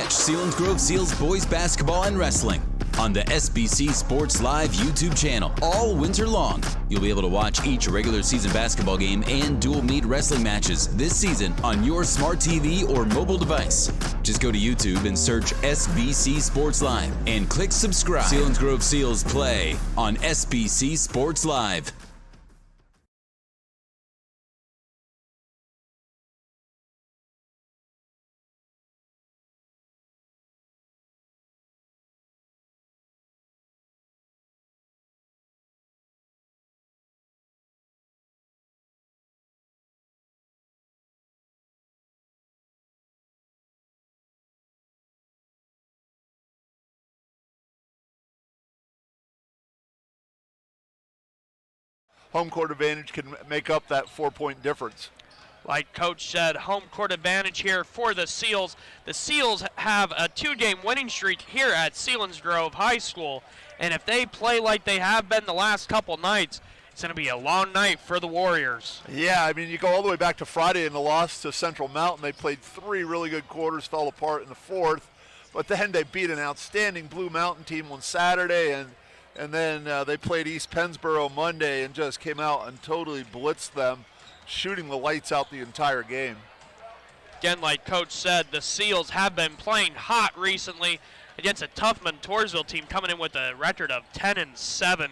Catch Selinsgrove Seals boys basketball and wrestling on the SBC Sports Live YouTube channel all winter long. You'll be able to watch each regular season basketball game and dual meet wrestling matches this season on your smart TV or mobile device. Just go to YouTube and search SBC Sports Live and click subscribe. Selinsgrove Seals play on SBC Sports Live. Home court advantage can make up that 4-point difference. Like Coach said, home court advantage here for the Seals. The Seals have a 2-game winning streak here at Selinsgrove High School, and if they play like they have been the last couple nights, it's going to be a long night for the Warriors. Yeah, I mean, you go all the way back to Friday in the loss to Central Mountain. They played 3 really good quarters, fell apart in the 4th, but then they beat an outstanding Blue Mountain team on Saturday, and then they played East Pennsboro Monday and just came out and totally blitzed them, shooting the lights out the entire game. Again, like Coach said, the Seals have been playing hot recently against a tough Montoursville team coming in with a record of 10-7.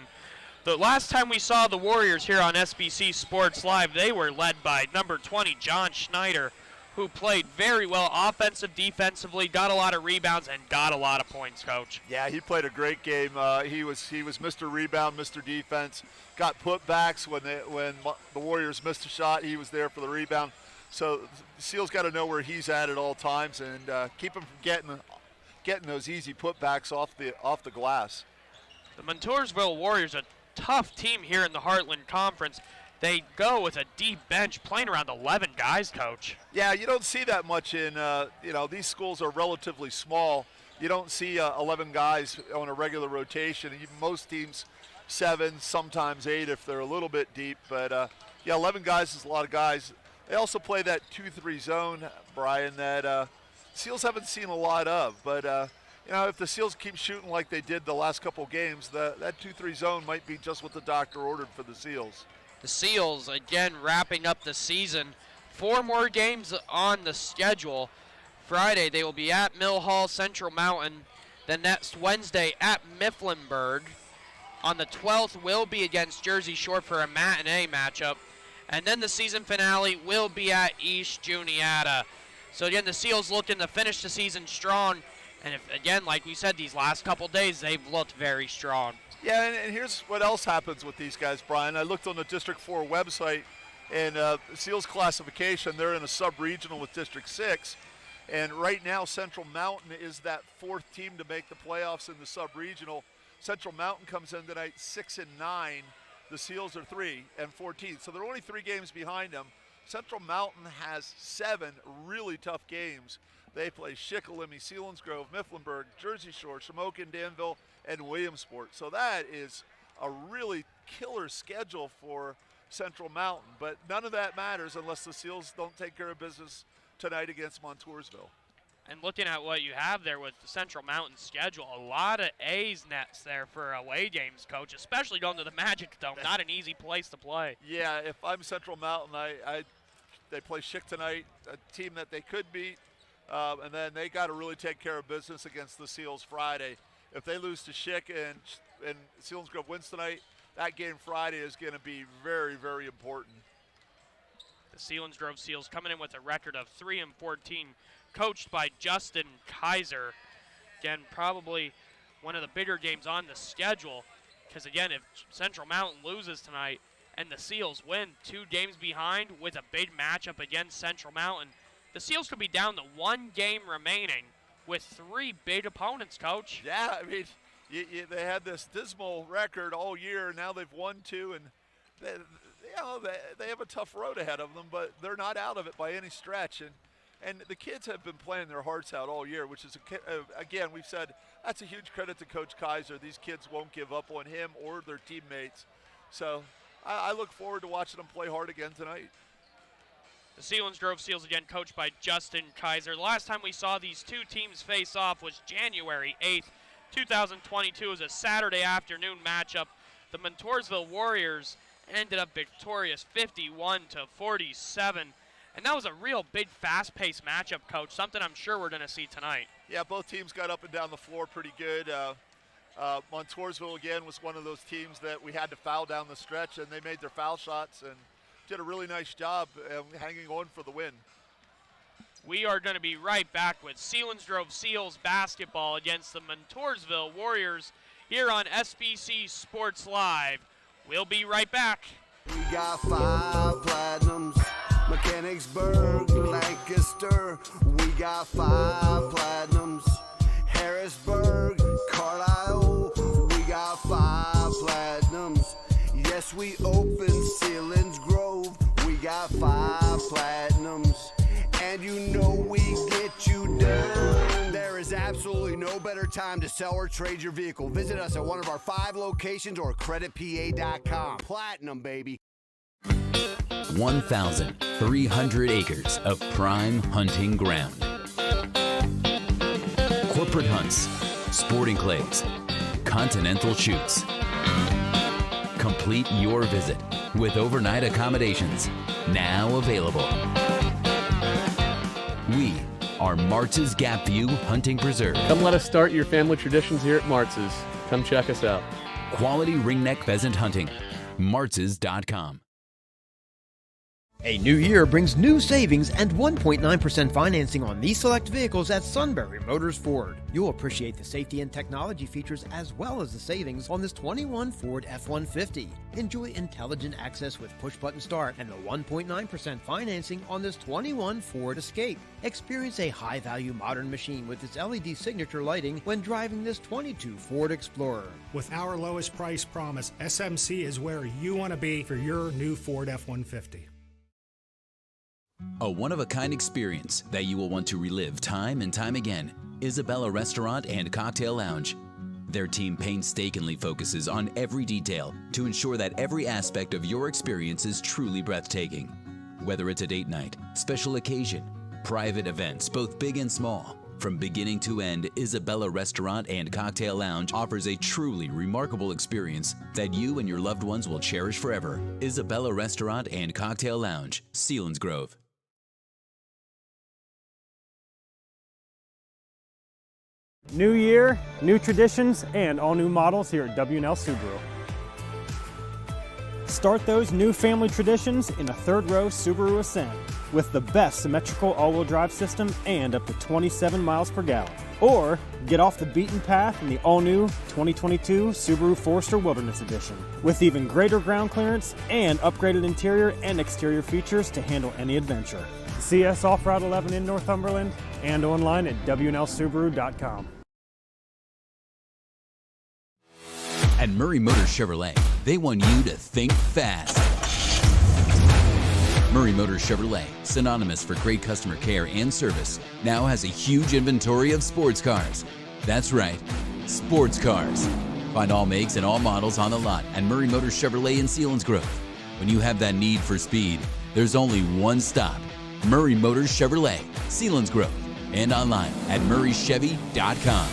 The last time we saw the Warriors here on SBC Sports Live, they were led by number 20, John Schneider, who played very well offensive, defensively, got a lot of rebounds, and got a lot of points, Coach. Yeah, he played a great game. He was Mr. Rebound, Mr. Defense. Got putbacks when the Warriors missed a shot. He was there for the rebound. So the Seals got to know where he's at all times and keep him from getting those easy putbacks off the glass. The Montoursville Warriors, a tough team here in the Heartland Conference. They go with a deep bench, playing around 11 guys, Coach. Yeah, you don't see that much in, these schools are relatively small. You don't see 11 guys on a regular rotation. Most teams 7, sometimes 8 if they're a little bit deep. But, 11 guys is a lot of guys. They also play that 2-3 zone, Brian, that Seals haven't seen a lot of. But, if the Seals keep shooting like they did the last couple games, that 2-3 zone might be just what the doctor ordered for the Seals. The Seals, again, wrapping up the season. 4 more games on the schedule. Friday, they will be at Mill Hall, Central Mountain. The next Wednesday at Mifflinburg. On the 12th, will be against Jersey Shore for a matinee matchup. And then the season finale will be at East Juniata. So, again, the Seals looking to finish the season strong. And, again, like we said, these last couple days, they've looked very strong. Yeah, and here's what else happens with these guys, Brian. I looked on the District 4 website, and Seals classification, they're in a sub-regional with District 6. And right now, Central Mountain is that 4th team to make the playoffs in the sub-regional. Central Mountain comes in tonight 6-9. The Seals are 3-14. So they're only 3 games behind them. Central Mountain has 7 really tough games. They play Shikellamy, Selinsgrove, Mifflinburg, Jersey Shore, Shamokin, Danville, and Williamsport. So that is a really killer schedule for Central Mountain. But none of that matters unless the Seals don't take care of business tonight against Montoursville. And looking at what you have there with the Central Mountain schedule, a lot of A's nets there for away games, Coach, especially going to the Magic Dome. Not an easy place to play. Yeah, if I'm Central Mountain, they play Schick tonight, a team that they could beat. And then they got to really take care of business against the Seals Friday. If they lose to Schick and Selinsgrove wins tonight, that game Friday is going to be very, very important. The Selinsgrove Seals coming in with a record of 3-14, coached by Justin Kaiser. Again, probably one of the bigger games on the schedule, because again, if Central Mountain loses tonight and the Seals win 2 games behind with a big matchup against Central Mountain, the Seals could be down to 1 game remaining with 3 big opponents, Coach. Yeah, I mean, they had this dismal record all year. Now they've won 2, and they have a tough road ahead of them, but they're not out of it by any stretch. And the kids have been playing their hearts out all year, which is, again, we've said that's a huge credit to Coach Kaiser. These kids won't give up on him or their teammates. So I look forward to watching them play hard again tonight. The Selinsgrove Seals again coached by Justin Kaiser. The last time we saw these two teams face off was January 8th, 2022. It was a Saturday afternoon matchup. The Montoursville Warriors ended up victorious 51-47. And that was a real big fast-paced matchup, Coach, something I'm sure we're going to see tonight. Yeah, both teams got up and down the floor pretty good. Montoursville, again, was one of those teams that we had to foul down the stretch, and they made their foul shots and did a really nice job hanging on for the win. We are going to be right back with Selinsgrove Seals basketball against the Montoursville Warriors here on SBC Sports Live. We'll be right back. We got 5 platinums, Mechanicsburg, Lancaster. We got 5 platinums, Harrisburg, Carlisle. We got 5 platinums. Yes, we open Selinsgrove. We got 5 platinums, and you know we get you done. There is absolutely no better time to sell or trade your vehicle. Visit us at one of our 5 locations or creditpa.com. Platinum, baby. 1,300 acres of prime hunting ground. Corporate hunts, sporting clays, continental shoots. Complete your visit with overnight accommodations now available. We are Martz's Gap View Hunting Preserve. Come let us start your family traditions here at Martz's. Come check us out. Quality ringneck pheasant hunting. Martz's.com. A new year brings new savings and 1.9% financing on these select vehicles at Sunbury Motors Ford. You'll appreciate the safety and technology features as well as the savings on this 21 Ford F-150. Enjoy intelligent access with push-button start and the 1.9% financing on this 21 Ford Escape. Experience a high-value modern machine with its LED signature lighting when driving this 22 Ford Explorer. With our lowest price promise, SMC is where you want to be for your new Ford F-150. A one-of-a-kind experience that you will want to relive time and time again. Isabella Restaurant and Cocktail Lounge. Their team painstakingly focuses on every detail to ensure that every aspect of your experience is truly breathtaking. Whether it's a date night, special occasion, private events, both big and small, from beginning to end, Isabella Restaurant and Cocktail Lounge offers a truly remarkable experience that you and your loved ones will cherish forever. Isabella Restaurant and Cocktail Lounge, Selinsgrove. New year, new traditions, and all new models here at W&L Subaru. Start those new family traditions in a third-row Subaru Ascent with the best symmetrical all-wheel drive system and up to 27 miles per gallon. Or get off the beaten path in the all-new 2022 Subaru Forester Wilderness Edition with even greater ground clearance and upgraded interior and exterior features to handle any adventure. See us off Route 11 in Northumberland and online at WNLSubaru.com. At Murray Motors Chevrolet, they want you to think fast. Murray Motors Chevrolet, synonymous for great customer care and service, now has a huge inventory of sports cars. That's right, sports cars. Find all makes and all models on the lot at Murray Motors Chevrolet in Selinsgrove. When you have that need for speed, there's only one stop. Murray Motors Chevrolet, Selinsgrove, and online at murraychevy.com.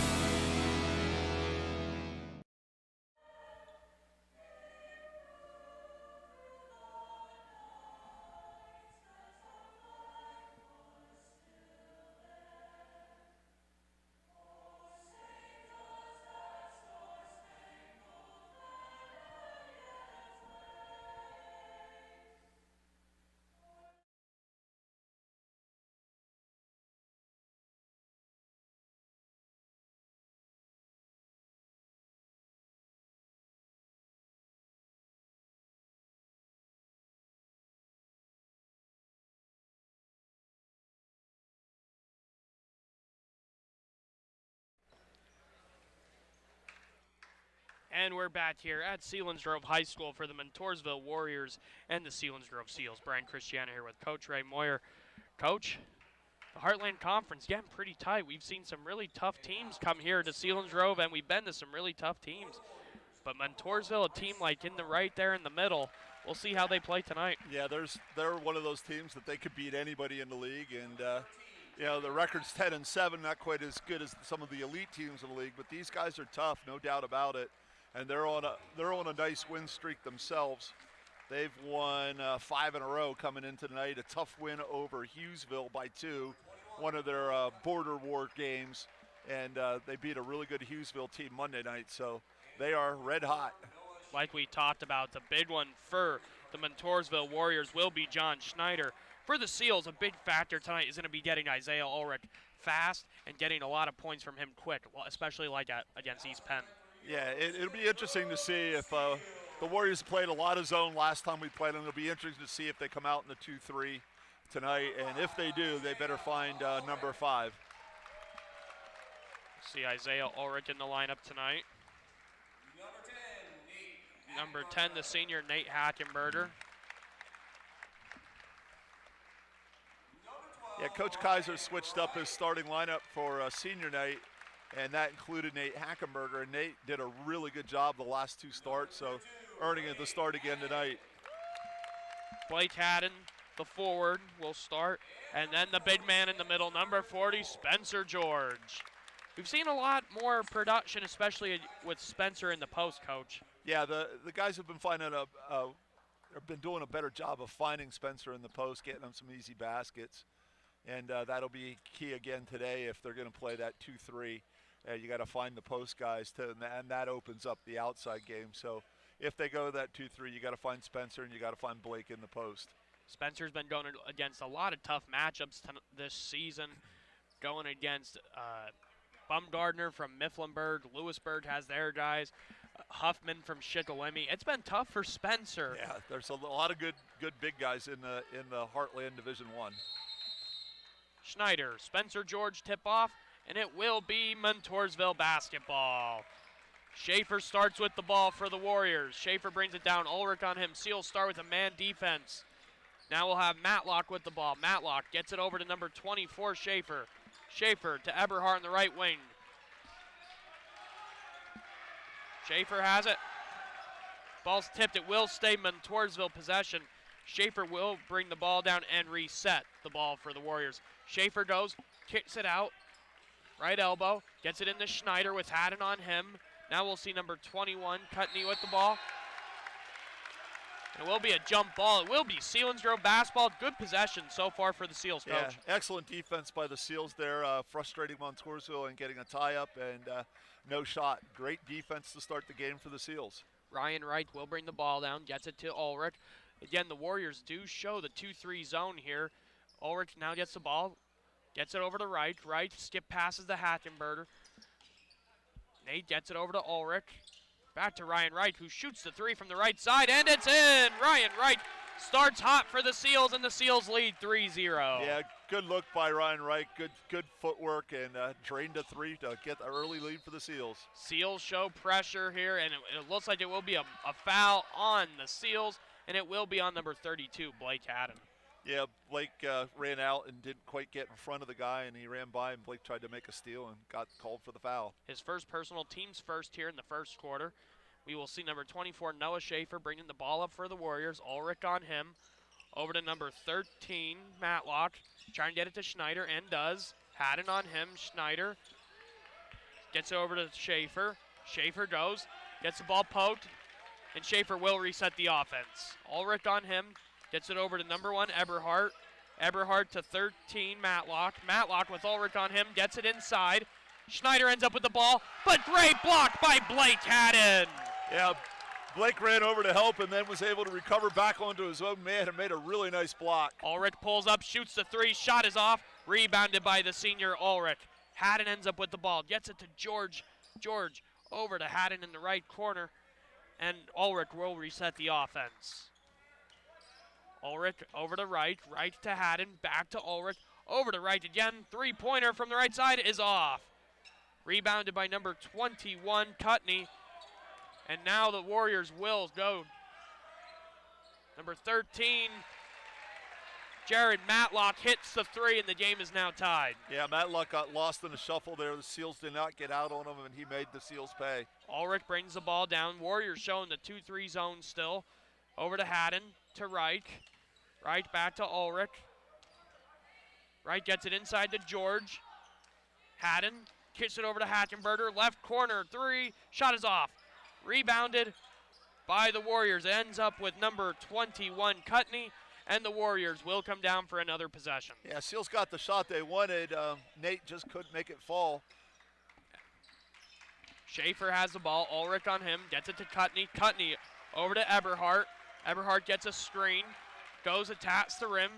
And we're back here at Selinsgrove High School for the Montoursville Warriors and the Selinsgrove Seals. Brian Christiana here with Coach Ray Moyer. Coach, the Heartland Conference getting pretty tight. We've seen some really tough teams come here to Selinsgrove, and we've been to some really tough teams. But Montoursville, a team like in the right there in the middle, we'll see how they play tonight. Yeah, they're one of those teams that they could beat anybody in the league, and the record's 10-7, not quite as good as some of the elite teams in the league, but these guys are tough, no doubt about it, and they're on a nice win streak themselves. They've won 5 in a row coming in tonight. A tough win over Hughesville by 2, one of their border war games, and they beat a really good Hughesville team Monday night, so they are red hot. Like we talked about, the big one for the Montoursville Warriors will be John Schneider. For the Seals, a big factor tonight is going to be getting Isaiah Ulrich fast and getting a lot of points from him quick, especially against East Penn. Yeah, it'll be interesting to see if the Warriors played a lot of zone last time we played them. It'll be interesting to see if they come out in the 2-3 tonight, and if they do, they better find number 5. See Isaiah Ulrich in the lineup tonight. Number 10, the senior Nate Hackenberger. Yeah, Coach Kaiser switched up his starting lineup for senior night, and that included Nate Hackenberger. And Nate did a really good job the last 2 starts, so earning it to start again tonight. Blake Haddon, the forward, will start. And then the big man in the middle, number 40, Spencer George. We've seen a lot more production, especially with Spencer in the post, Coach. Yeah, the guys have been have been doing a better job of finding Spencer in the post, getting him some easy baskets. And that'll be key again today if they're going to play that 2-3. You got to find the post guys, and that opens up the outside game. So if they go that 2-3, you got to find Spencer and you got to find Blake in the post. Spencer's been going against a lot of tough matchups this season, going against Baumgardner from Mifflinburg. Lewisburg has their guys. Huffman from Shikellamy. It's been tough for Spencer. Yeah, there's a lot of good big guys in the Heartland Division 1. Schneider, Spencer George tip off, and it will be Montoursville basketball. Schaefer starts with the ball for the Warriors. Schaefer brings it down. Ulrich on him. Seals start with a man defense. Now we'll have Matlock with the ball. Matlock gets it over to number 24, Schaefer. Schaefer to Eberhard in the right wing. Schaefer has it. Ball's tipped. It will stay Montoursville possession. Schaefer will bring the ball down and reset the ball for the Warriors. Schaefer goes, kicks it out. Right elbow. Gets it into Schneider with Haddon on him. Now we'll see number 21, Cutney with the ball. It will be a jump ball. It will be Selinsgrove basketball. Good possession so far for the Seals, Coach. Yeah, excellent defense by the Seals there, frustrating Montoursville and getting a tie-up and no shot. Great defense to start the game for the Seals. Ryan Wright will bring the ball down, gets it to Ulrich. Again, the Warriors do show the 2-3 zone here. Ulrich now gets the ball, gets it over to Wright. Wright skip passes to Hackenberger. Nate gets it over to Ulrich. Back to Ryan Wright, who shoots the 3 from the right side, and it's in! Ryan Wright starts hot for the Seals, and the Seals lead 3-0. Yeah, good look by Ryan Wright. Good footwork, and drained a 3 to get the early lead for the Seals. Seals show pressure here, and it looks like it will be a foul on the Seals, and it will be on number 32, Blake Haddon. Yeah, Blake ran out and didn't quite get in front of the guy, and he ran by, and Blake tried to make a steal and got called for the foul. His first personal, team's first here in the first quarter. We will see number 24, Noah Schaefer, bringing the ball up for the Warriors. Ulrich on him. Over to number 13, Matlock. Trying to get it to Schneider, and does. Haddon on him. Schneider gets it over to Schaefer. Schaefer goes, gets the ball poked, and Schaefer will reset the offense. Ulrich on him. Gets it over to number 1, Eberhard. Eberhard to 13, Matlock. Matlock with Ulrich on him, gets it inside. Schneider ends up with the ball, but great block by Blake Haddon. Yeah, Blake ran over to help and then was able to recover back onto his own man and made a really nice block. Ulrich pulls up, shoots the 3, shot is off, rebounded by the senior Ulrich. Haddon ends up with the ball, gets it to George. George over to Haddon in the right corner, and Ulrich will reset the offense. Ulrich over to Wright, Wright to Haddon, back to Ulrich, over to Wright again. 3-pointer from the right side is off. Rebounded by number 21, Cutney. And now the Warriors will go. Number 13, Jared Matlock hits the three, and the game is now tied. Yeah, Matlock got lost in the shuffle there. The Seals did not get out on him, and he made the Seals pay. Ulrich brings the ball down. Warriors showing the 2-3 zone still. Over to Haddon, to Reich. Reich back to Ulrich. Reich gets it inside to George. Haddon kicks it over to Hackenberger. Left corner, three. Shot is off. Rebounded by the Warriors. Ends up with number 21, Cutney. And the Warriors will come down for another possession. Yeah, Seals got the shot they wanted. Nate just couldn't make it fall. Schaefer has the ball. Ulrich on him. Gets it to Cutney. Cutney over to Eberhardt. Eberhardt gets a screen. Goes, attacks the rim.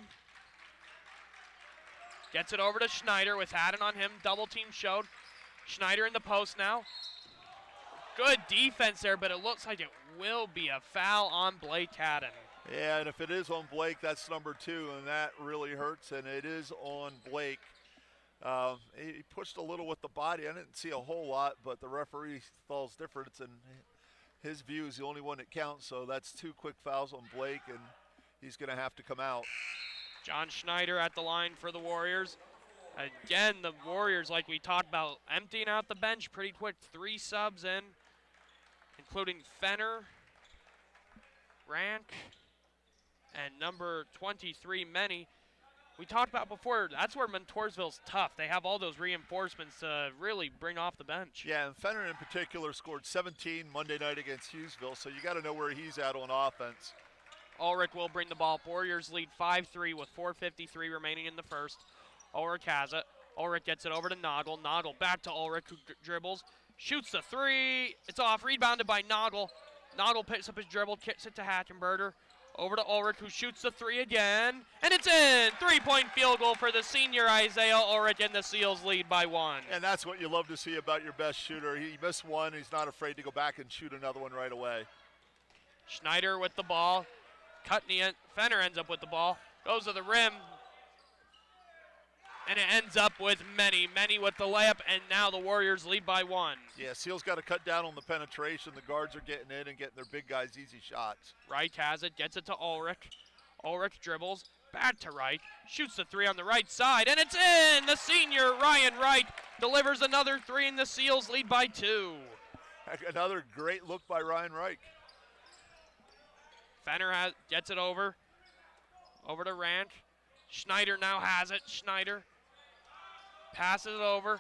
Gets it over to Schneider with Haddon on him. Double team showed. Schneider in the post now. Good defense there, but it looks like it will be a foul on Blake Haddon. Yeah, and if it is on Blake, that's number 2, and that really hurts, and it is on Blake. He pushed a little with the body. I didn't see a whole lot, but the referee thought different, and his view is the only one that counts, so that's 2 quick fouls on Blake, and he's going to have to come out. John Schneider at the line for the Warriors. Again, the Warriors, like we talked about, emptying out the bench pretty quick. 3 subs in, including Fenner, Rank, and number 23, Many. We talked about before, that's where Montoursville's tough. They have all those reinforcements to really bring off the bench. Yeah, and Fenner in particular scored 17 Monday night against Hughesville, so you got to know where he's at on offense. Ulrich will bring the ball. Warriors lead 5-3 with 4:53 remaining in the first. Ulrich has it. Ulrich gets it over to Noggle. Noggle back to Ulrich, who dribbles. Shoots the three. It's off. Rebounded by Noggle. Noggle picks up his dribble, kicks it to Hackenberger. Over to Ulrich, who shoots the three again. And it's in! 3-point field goal for the senior Isaiah Ulrich, and the Seals lead by 1. And that's what you love to see about your best shooter. He missed one. He's not afraid to go back and shoot another one right away. Schneider with the ball. Fenner ends up with the ball. Goes to the rim. And it ends up with Many. Many with the layup, and now the Warriors lead by 1. Yeah, Seals got to cut down on the penetration. The guards are getting in and getting their big guys easy shots. Wright has it, gets it to Ulrich. Ulrich dribbles, back to Wright. Shoots the three on the right side, and it's in! The senior Ryan Wright delivers another three, and the Seals lead by 2. Another great look by Ryan Reich. Fenner gets it over to Rand. Schneider now has it. Schneider passes it over.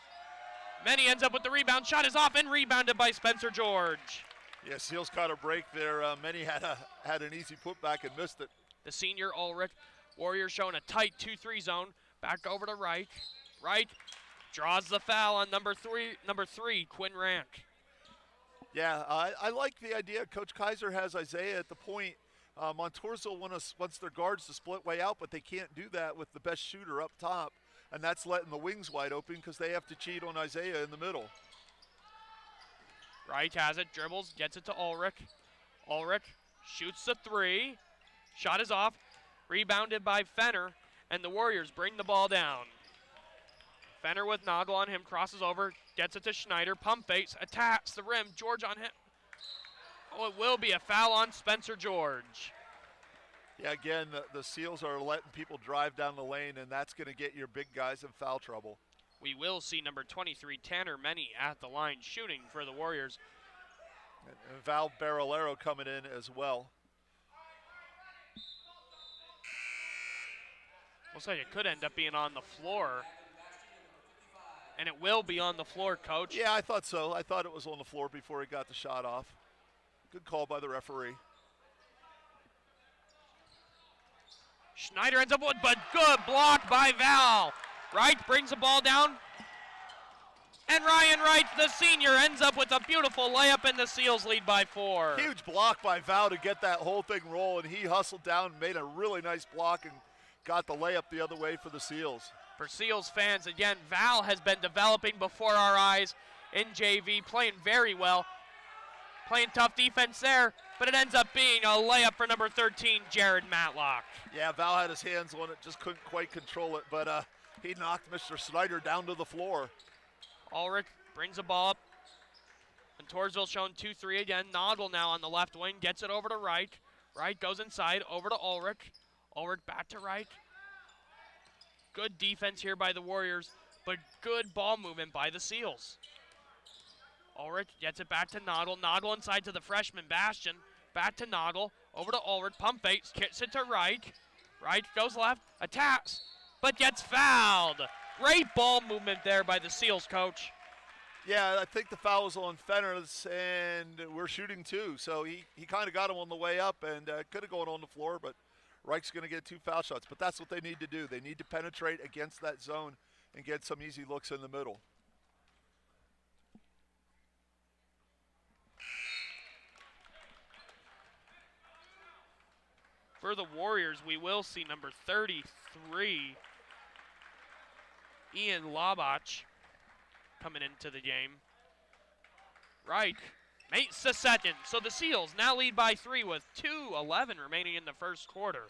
Many ends up with the rebound. Shot is off and rebounded by Spencer George. Yeah, Seals caught a break there. Many had an easy putback and missed it. The senior Ulrich. Warriors showing a tight 2-3 zone. Back over to Wright. Wright draws the foul on number three, Quinn Rank. Yeah, I like the idea. Coach Kaiser has Isaiah at the point. Montoursville wants their guards to split way out, but they can't do that with the best shooter up top, and that's letting the wings wide open because they have to cheat on Isaiah in the middle. Wright has it, dribbles, gets it to Ulrich. Ulrich shoots the three. Shot is off, rebounded by Fenner, and the Warriors bring the ball down. Fenner with Noggle on him, crosses over, gets it to Schneider, pump fakes, attacks the rim, George on him. Oh, it will be a foul on Spencer George. Yeah, again, the Seals are letting people drive down the lane, and that's going to get your big guys in foul trouble. We will see number 23, Tanner Many, at the line shooting for the Warriors. And Val Barolero coming in as well. Looks like it could end up being on the floor. And it will be on the floor, Coach. Yeah, I thought so. I thought it was on the floor before he got the shot off. Good call by the referee. Schneider ends up with, but good block by Val. Wright brings the ball down. And Ryan Wright, the senior, ends up with a beautiful layup, and the Seals lead by 4. Huge block by Val to get that whole thing rolling. He hustled down, made a really nice block, and got the layup the other way for the Seals. For Seals fans, again, Val has been developing before our eyes in JV, playing very well. Playing tough defense there, but it ends up being a layup for number 13, Jared Matlock. Yeah, Val had his hands on it, just couldn't quite control it, but he knocked Mr. Snyder down to the floor. Ulrich brings the ball up. And Montoursville showing 2-3 again. Noggle now on the left wing, gets it over to Wright. Wright goes inside, over to Ulrich. Ulrich back to Wright. Good defense here by the Warriors, but good ball movement by the Seals. Ulrich gets it back to Noggle. Noggle inside to the freshman Bastion. Back to Noggle. Over to Ulrich. Pump fakes. Kicks it to Reich. Reich goes left. Attacks. But gets fouled. Great ball movement there by the Seals, coach. Yeah, I think the foul was on Fenners, and we're shooting two. So he kind of got him on the way up and could have gone on the floor, but Reich's going to get 2 foul shots. But that's what they need to do. They need to penetrate against that zone and get some easy looks in the middle. For the Warriors, we will see number 33, Ian Labach, coming into the game. Reich makes the second. So the Seals now lead by 3 with 2:11 remaining in the first quarter.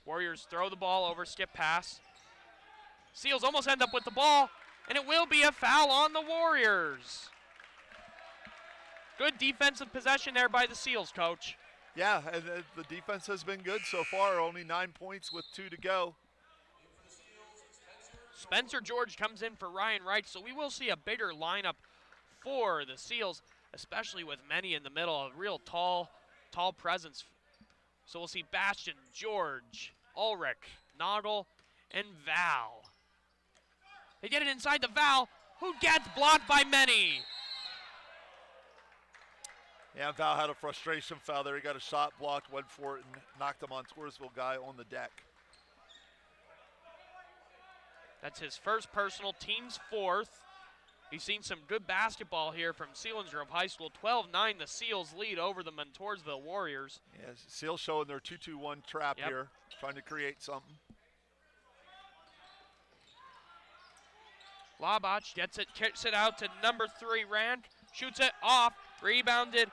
Warriors throw the ball over, skip pass. Seals almost end up with the ball, and it will be a foul on the Warriors. Good defensive possession there by the Seals, coach. Yeah, and the defense has been good so far. Only 9 points with 2 to go. Spencer George comes in for Ryan Reich, so we will see a bigger lineup for the Seals, especially with many in the middle, a real tall presence. So we'll see Bastion, George, Ulrich, Noggle, and Val. They get it inside the Val, who gets blocked by many. Yeah, Val had a frustration foul there. He got a shot blocked, went for it, and knocked the Montoursville guy on the deck. That's his first personal, team's 4th. We've seen some good basketball here from Selinsgrove High School. 12-9, the Seals lead over the Montoursville Warriors. Yeah, Seals showing their 2-2-1 trap here, trying to create something. Labach gets it, kicks it out to number 3, Rand. Shoots it off, rebounded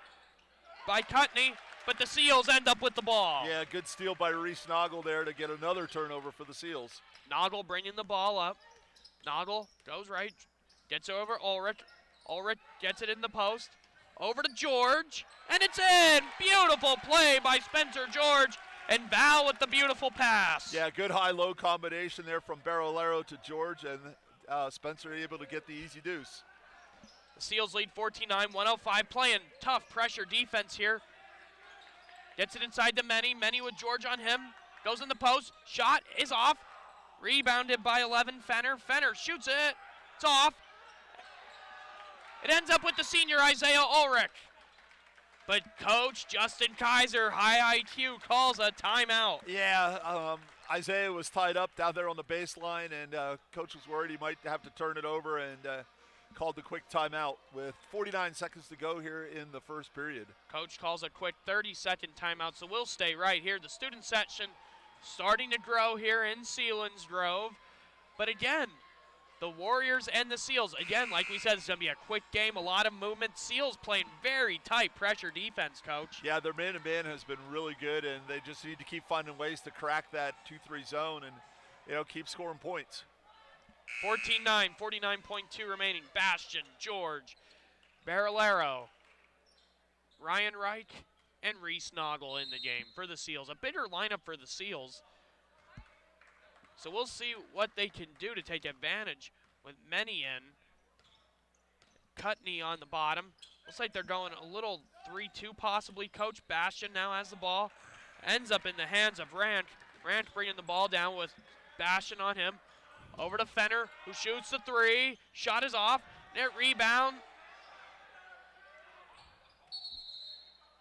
by Cutney, but the Seals end up with the ball. Yeah, good steal by Reese Noggle there to get another turnover for the Seals. Noggle bringing the ball up. Noggle goes right, gets over Ulrich. Ulrich gets it in the post. Over to George, and it's in! Beautiful play by Spencer George, and Val with the beautiful pass. Yeah, good high-low combination there from Barolero to George, and Spencer able to get the easy deuce. The Seals lead 14-9, 105, playing tough pressure defense here. Gets it inside to Many. Many with George on him. Goes in the post. Shot is off. Rebounded by 11, Fenner. Fenner shoots it. It's off. It ends up with the senior Isaiah Ulrich. But Coach Justin Kaiser, high IQ, calls a timeout. Yeah, Isaiah was tied up down there on the baseline, and Coach was worried he might have to turn it over, and called the quick timeout with 49 seconds to go here in the first period. Coach calls a quick 30-second timeout, so we'll stay right here. The student section starting to grow here in Selinsgrove. But again, the Warriors and the Seals, again, like we said, it's going to be a quick game, a lot of movement. Seals playing very tight pressure defense, Coach. Yeah, their man-to-man has been really good, and they just need to keep finding ways to crack that 2-3 zone and, keep scoring points. 14-9, 49.2 remaining. Bastion, George, Barolero, Ryan Reich, and Reese Noggle in the game for the Seals. A bigger lineup for the Seals. So we'll see what they can do to take advantage with Many in. Cutney on the bottom. Looks like they're going a little 3-2 possibly. Coach Bastion now has the ball. Ends up in the hands of Rant. Rant bringing the ball down with Bastion on him. Over to Fenner, who shoots the 3. Shot is off. Net rebound.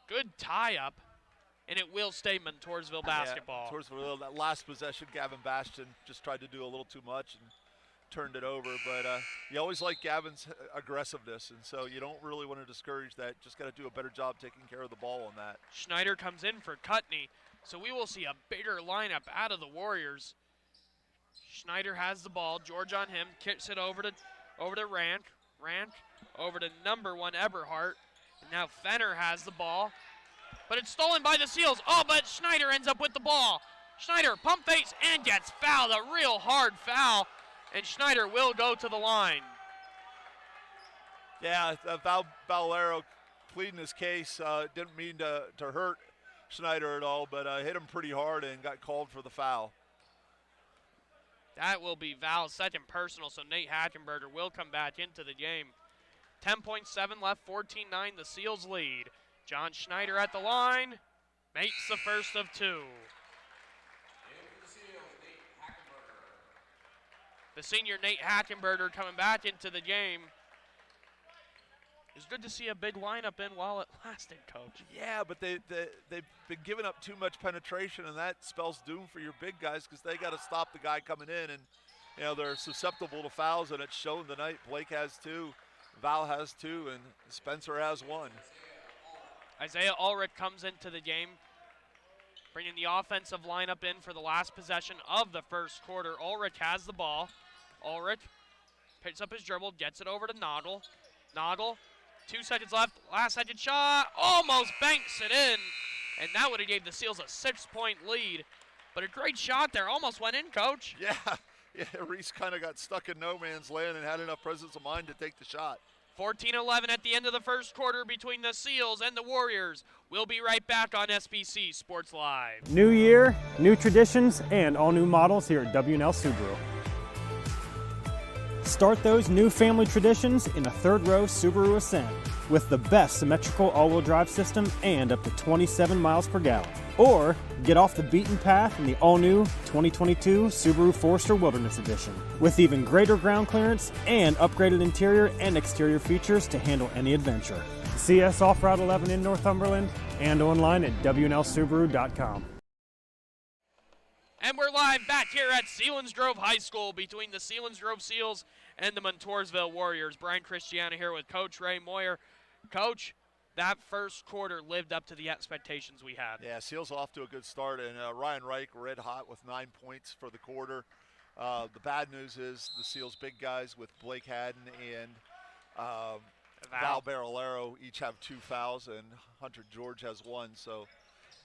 Good tie-up, and it will stay Montoursville basketball. Yeah, Montoursville, that last possession, Gavin Bastion just tried to do a little too much and turned it over. But you always like Gavin's aggressiveness, and so you don't really want to discourage that. Just got to do a better job taking care of the ball on that. Schneider comes in for Cutney, so we will see a bigger lineup out of the Warriors. Schneider has the ball. George on him. Kicks it over to Rant. Rant over to number 1 Eberhardt. And now Fenner has the ball. But it's stolen by the Seals. Oh, but Schneider ends up with the ball. Schneider pump fakes and gets fouled. A real hard foul. And Schneider will go to the line. Yeah, Valero pleading his case. Didn't mean to hurt Schneider at all, but hit him pretty hard and got called for the foul. That will be Val's second personal, so Nate Hackenberger will come back into the game. 10.7 left, 14-9, the Seals lead. John Schneider at the line, makes the first of two. The senior Nate Hackenberger coming back into the game. It's good to see a big lineup in while it lasted, Coach. Yeah, but they've been giving up too much penetration, and that spells doom for your big guys because they got to stop the guy coming in, and they're susceptible to fouls, and it's shown tonight. Blake has 2, Val has 2, and Spencer has 1. Isaiah Ulrich comes into the game, bringing the offensive lineup in for the last possession of the first quarter. Ulrich has the ball. Ulrich picks up his dribble, gets it over to Noggle. Noggle, 2 seconds left, last second shot, almost banks it in, and that would have gave the Seals a 6-point lead. But a great shot there, almost went in, Coach. Yeah, Reese kind of got stuck in no man's land and had enough presence of mind to take the shot. 14-11 at the end of the first quarter between the Seals and the Warriors. We'll be right back on SBC Sports Live. New year, new traditions, and all new models here at W&L Subaru. Start those new family traditions in a third-row Subaru Ascent with the best symmetrical all-wheel drive system and up to 27 miles per gallon. Or get off the beaten path in the all-new 2022 Subaru Forester Wilderness Edition with even greater ground clearance and upgraded interior and exterior features to handle any adventure. See us off Route 11 in Northumberland and online at WNLSubaru.com. And we're live back here at Selinsgrove High School between the Selinsgrove Seals and the Montoursville Warriors. Brian Christiana here with Coach Ray Moyer. Coach, that first quarter lived up to the expectations we had. Yeah, Seals off to a good start, and Ryan Reich red hot with 9 points for the quarter. The bad news is the Seals big guys with Blake Haddon and Val Barolero each have 2 fouls, and Hunter George has 1. So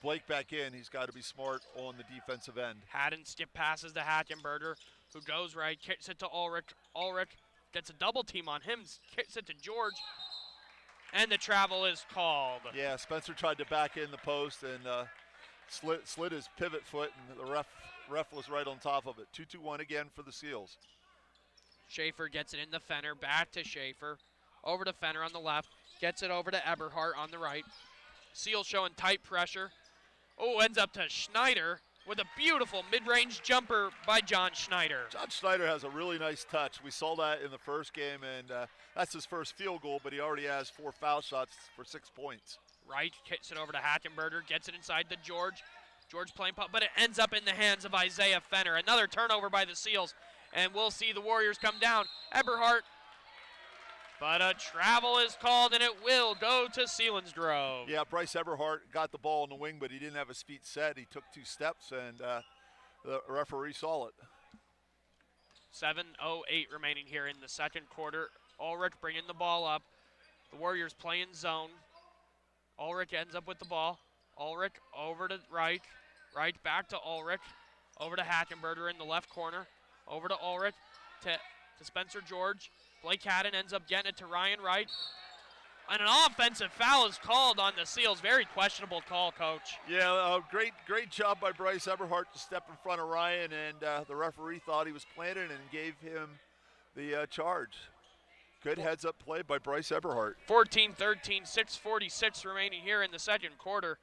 Blake back in, he's got to be smart on the defensive end. Haddon skip passes to Hackenberger, who goes right, kicks it to Ulrich. Ulrich gets a double team on him, kicks it to George, and the travel is called. Yeah, Spencer tried to back in the post and slid his pivot foot, and the ref was right on top of it. 2-2-1 again for the Seals. Schaefer gets it into Fenner, back to Schaefer, over to Fenner on the left, gets it over to Eberhardt on the right. Seals showing tight pressure. Oh, ends up to Schneider with a beautiful mid-range jumper by John Schneider. John Schneider has a really nice touch. We saw that in the first game, and that's his first field goal, but he already has 4 foul shots for 6 points. Right, kicks it over to Hackenberger, gets it inside to George. George playing puck, but it ends up in the hands of Isaiah Fenner. Another turnover by the Seals, and we'll see the Warriors come down. Eberhardt, but a travel is called, and it will go to Selinsgrove. Yeah, Bryce Eberhardt got the ball in the wing, but he didn't have his feet set. He took 2 steps, and the referee saw it. 7:08 remaining here in the second quarter. Ulrich bringing the ball up. The Warriors playing zone. Ulrich ends up with the ball. Ulrich over to right. Right back to Ulrich. Over to Hackenberger in the left corner. Over to Ulrich to Spencer George. Blake Haddon ends up getting it to Ryan Wright. And an offensive foul is called on the Seals. Very questionable call, Coach. Yeah, great job by Bryce Eberhardt to step in front of Ryan, and the referee thought he was planted and gave him the charge. Good heads-up play by Bryce Eberhardt. 14-13, 6:46 remaining here in the second quarter.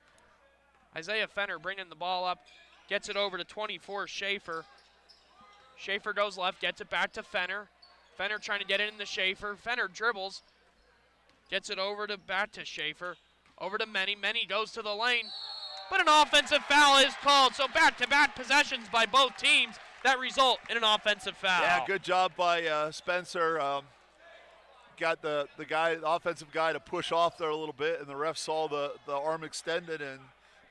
Isaiah Fenner bringing the ball up, gets it over to 24, Schaefer. Schaefer goes left, gets it back to Fenner. Fenner trying to get it into Schaefer. Fenner dribbles, gets it over to back to Schaefer. Over to Menny. Menny goes to the lane, but an offensive foul is called. So back-to-back possessions by both teams that result in an offensive foul. Yeah, good job by Spencer. Got the offensive guy to push off there a little bit, and the ref saw the arm extended, and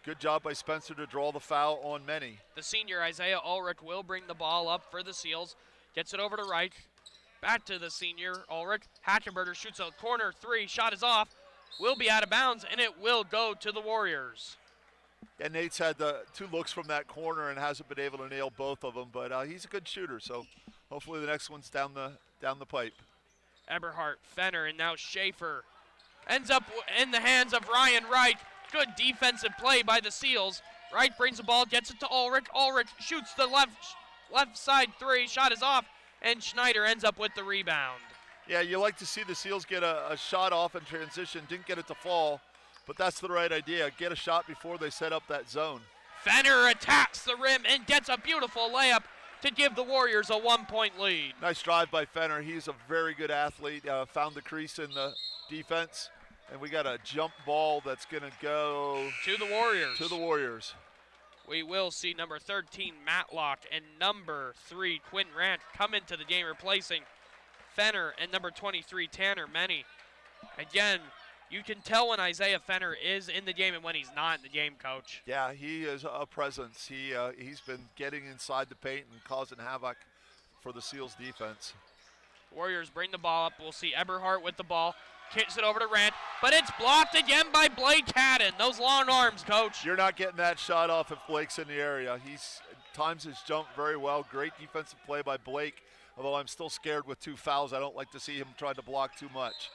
good job by Spencer to draw the foul on Menny. The senior Isaiah Ulrich will bring the ball up for the Seals. Gets it over to Reich. Back to the senior Ulrich. Hackenberger shoots a corner 3. Shot is off. Will be out of bounds, and it will go to the Warriors. And Nate's had the 2 looks from that corner and hasn't been able to nail both of them, but he's a good shooter, so hopefully the next one's down the pipe. Eberhardt, Fenner, and now Schaefer. Ends up in the hands of Ryan Wright. Good defensive play by the Seals. Wright brings the ball, gets it to Ulrich. Ulrich shoots the left side three. Shot is off, and Schneider ends up with the rebound. Yeah, you like to see the Seals get a shot off in transition. Didn't get it to fall, but that's the right idea. Get a shot before they set up that zone. Fenner attacks the rim and gets a beautiful layup to give the Warriors a 1-point lead. Nice drive by Fenner. He's a very good athlete. Found the crease in the defense, and we got a jump ball that's going to go to the Warriors. To the Warriors. We will see number 13, Matlock, and number 3, Quinn Rant, come into the game, replacing Fenner and number 23, Tanner Menny. Again, you can tell when Isaiah Fenner is in the game and when he's not in the game, Coach. Yeah, he is a presence. He's been getting inside the paint and causing havoc for the Seals defense. Warriors bring the ball up. We'll see Eberhardt with the ball. Kicks it over to Rant, but it's blocked again by Blake Haddon. Those long arms, Coach. You're not getting that shot off if Blake's in the area. He's times his jump very well. Great defensive play by Blake, although I'm still scared with 2 fouls. I don't like to see him try to block too much.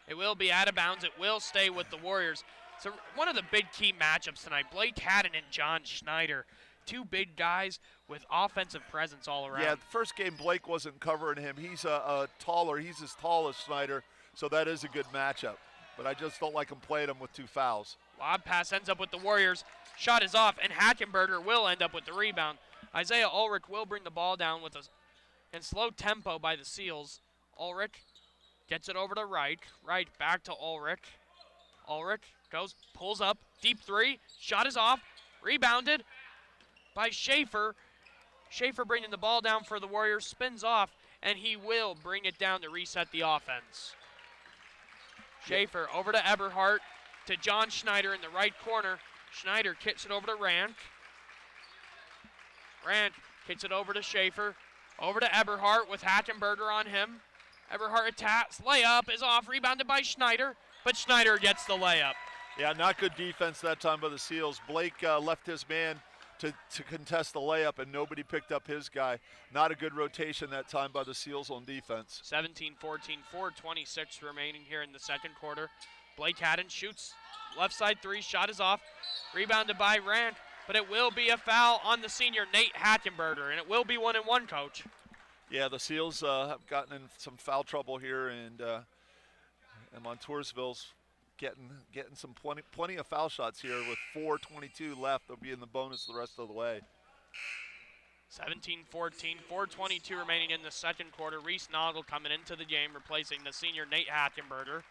It will be out of bounds. It will stay with the Warriors. So one of the big key matchups tonight, Blake Haddon and John Schneider. 2 big guys with offensive presence all around. Yeah, the first game Blake wasn't covering him. He's taller. He's as tall as Schneider, so that is a good matchup. But I just don't like him playing him with 2 fouls. Lob pass ends up with the Warriors. Shot is off, and Hackenberger will end up with the rebound. Isaiah Ulrich will bring the ball down with us in slow tempo by the Seals. Ulrich gets it over to Wright. Wright back to Ulrich. Ulrich goes, pulls up, deep 3. Shot is off, rebounded by Schaefer. Schaefer bringing the ball down for the Warriors, spins off, and he will bring it down to reset the offense. Schaefer over to Eberhardt, to John Schneider in the right corner. Schneider kicks it over to Rant. Rant kicks it over to Schaefer. Over to Eberhardt with Hackenberger on him. Eberhardt attacks, layup is off, rebounded by Schneider, but Schneider gets the layup. Yeah, not good defense that time by the Seals. Blake left his man to contest the layup, and nobody picked up his guy. Not a good rotation that time by the Seals on defense. 17-14, 4:26 remaining here in the second quarter. Blake Haddon shoots left side 3, shot is off, rebounded by Rand, but it will be a foul on the senior Nate Hackenberger, and it will be 1-1, Coach. Yeah, the Seals have gotten in some foul trouble here, and Montoursville's getting some plenty of foul shots here with 4:22 left. They'll be in the bonus the rest of the way. 17-14, 4:22 remaining in the second quarter. Reese Noggle coming into the game, replacing the senior Nate Hackenberger.